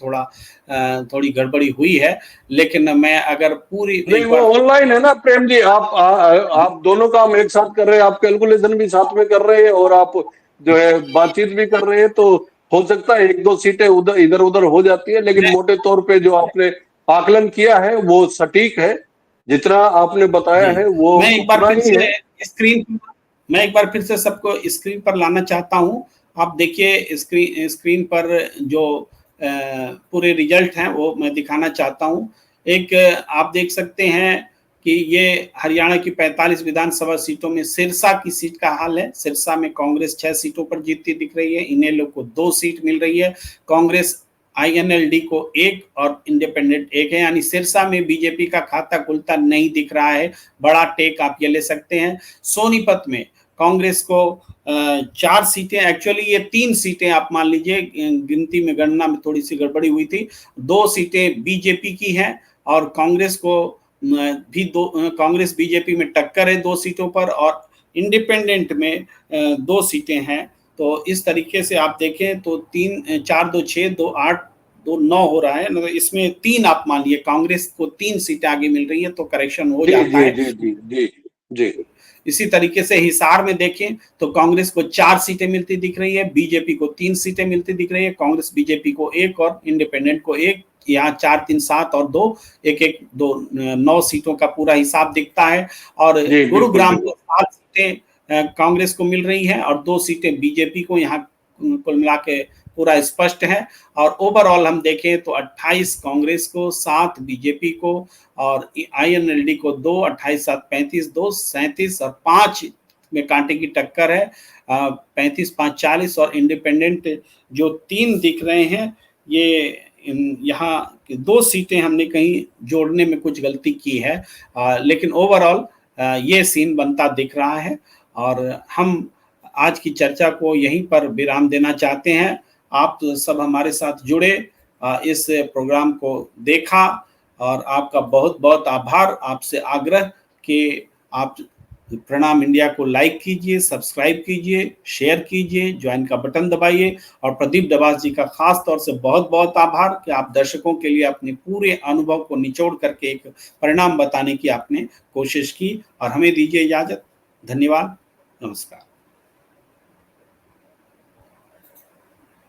थोड़ी गड़बड़ी हुई है, लेकिन मैं अगर पूरी नहीं, वो ऑनलाइन है ना प्रेम जी, आप दोनों काम एक साथ कर रहे हैं, आप कैलकुलेशन भी साथ में कर रहे हैं और आप जो है बातचीत भी कर रहे हैं, तो हो सकता है 1-2 सीटें उधर इधर उधर हो जाती है, लेकिन मोटे तौर पे जो आपने आकलन किया है वो सटीक है, जितना आपने बताया है वो मैं एक बार उतना फिर ही है। मैं एक बार फिर से सबको स्क्रीन पर लाना चाहता हूं। आप देखिए स्क्रीन पर जो पूरे रिजल्ट हैं वो मैं दिखाना चाहता हूं। एक आप देख सकते हैं कि ये हरियाणा की 45 विधानसभा सीटों में सिरसा की सीट का हाल है। सिरसा में कांग्रेस 6 सीटों पर जीतती दिख रही है, इनेलो को 2 सीट मिल रही है, कांग्रेस INLD को 1 और इंडिपेंडेंट 1 है, यानी सिरसा में बीजेपी का खाता खुलता नहीं दिख रहा है। बड़ा टेक आप ये ले सकते हैं। सोनीपत में कांग्रेस को 4 सीटें, एक्चुअली ये 3 सीटें आप मान लीजिए, गिनती में गणना में थोड़ी सी गड़बड़ी हुई थी। 2 सीटें बीजेपी की हैं और कांग्रेस को भी कांग्रेस बीजेपी में टक्कर है 2 सीटों पर, और इंडिपेंडेंट में 2 सीटें हैं। तो इस तरीके से आप देखें तो 3 4 2 6 2 8 2 9 हो रहा है, मतलब इसमें 3 आप मान लिए कांग्रेस को 3 सीटें आगे मिल रही है, तो करेक्शन हो जाता है। जी जी जी जी। इसी तरीके से हिसार में देखें तो कांग्रेस को 4 सीटें मिलती दिख रही है, बीजेपी को 3 सीटें मिलती दिख रही है, कांग्रेस बीजेपी को 1 और इंडिपेंडेंट को 1, यहाँ 4 3 7 और 2 1 1 2 9 सीटों का पूरा हिसाब दिखता है। और गुरुग्राम को 7 सीटें कांग्रेस को मिल रही है और 2 सीटें बीजेपी को, यहाँ कुल मिला के पूरा स्पष्ट है। और ओवरऑल हम देखें तो 28 कांग्रेस को, 7 बीजेपी को और INLD को 2, 28 7 35, 2 37 और 5 में कांटे की टक्कर है, 35 5 40, और इंडिपेंडेंट जो 3 दिख रहे हैं, ये यहाँ 2 सीटें हमने कहीं जोड़ने में कुछ गलती की है, लेकिन ओवरऑल ये सीन बनता दिख रहा है। और हम आज की चर्चा को यहीं पर विराम देना चाहते हैं। आप सब हमारे साथ जुड़े, इस प्रोग्राम को देखा, और आपका बहुत बहुत आभार। आपसे आग्रह कि आप प्रणाम इंडिया को लाइक कीजिए, सब्सक्राइब कीजिए, शेयर कीजिए, ज्वाइन का बटन दबाइए। और प्रदीप डबास जी का खास तौर से बहुत बहुत आभार कि आप दर्शकों के लिए अपने पूरे अनुभव को निचोड़ करके एक परिणाम बताने की आपने कोशिश की। और हमें दीजिए इजाजत। धन्यवाद, नमस्कार।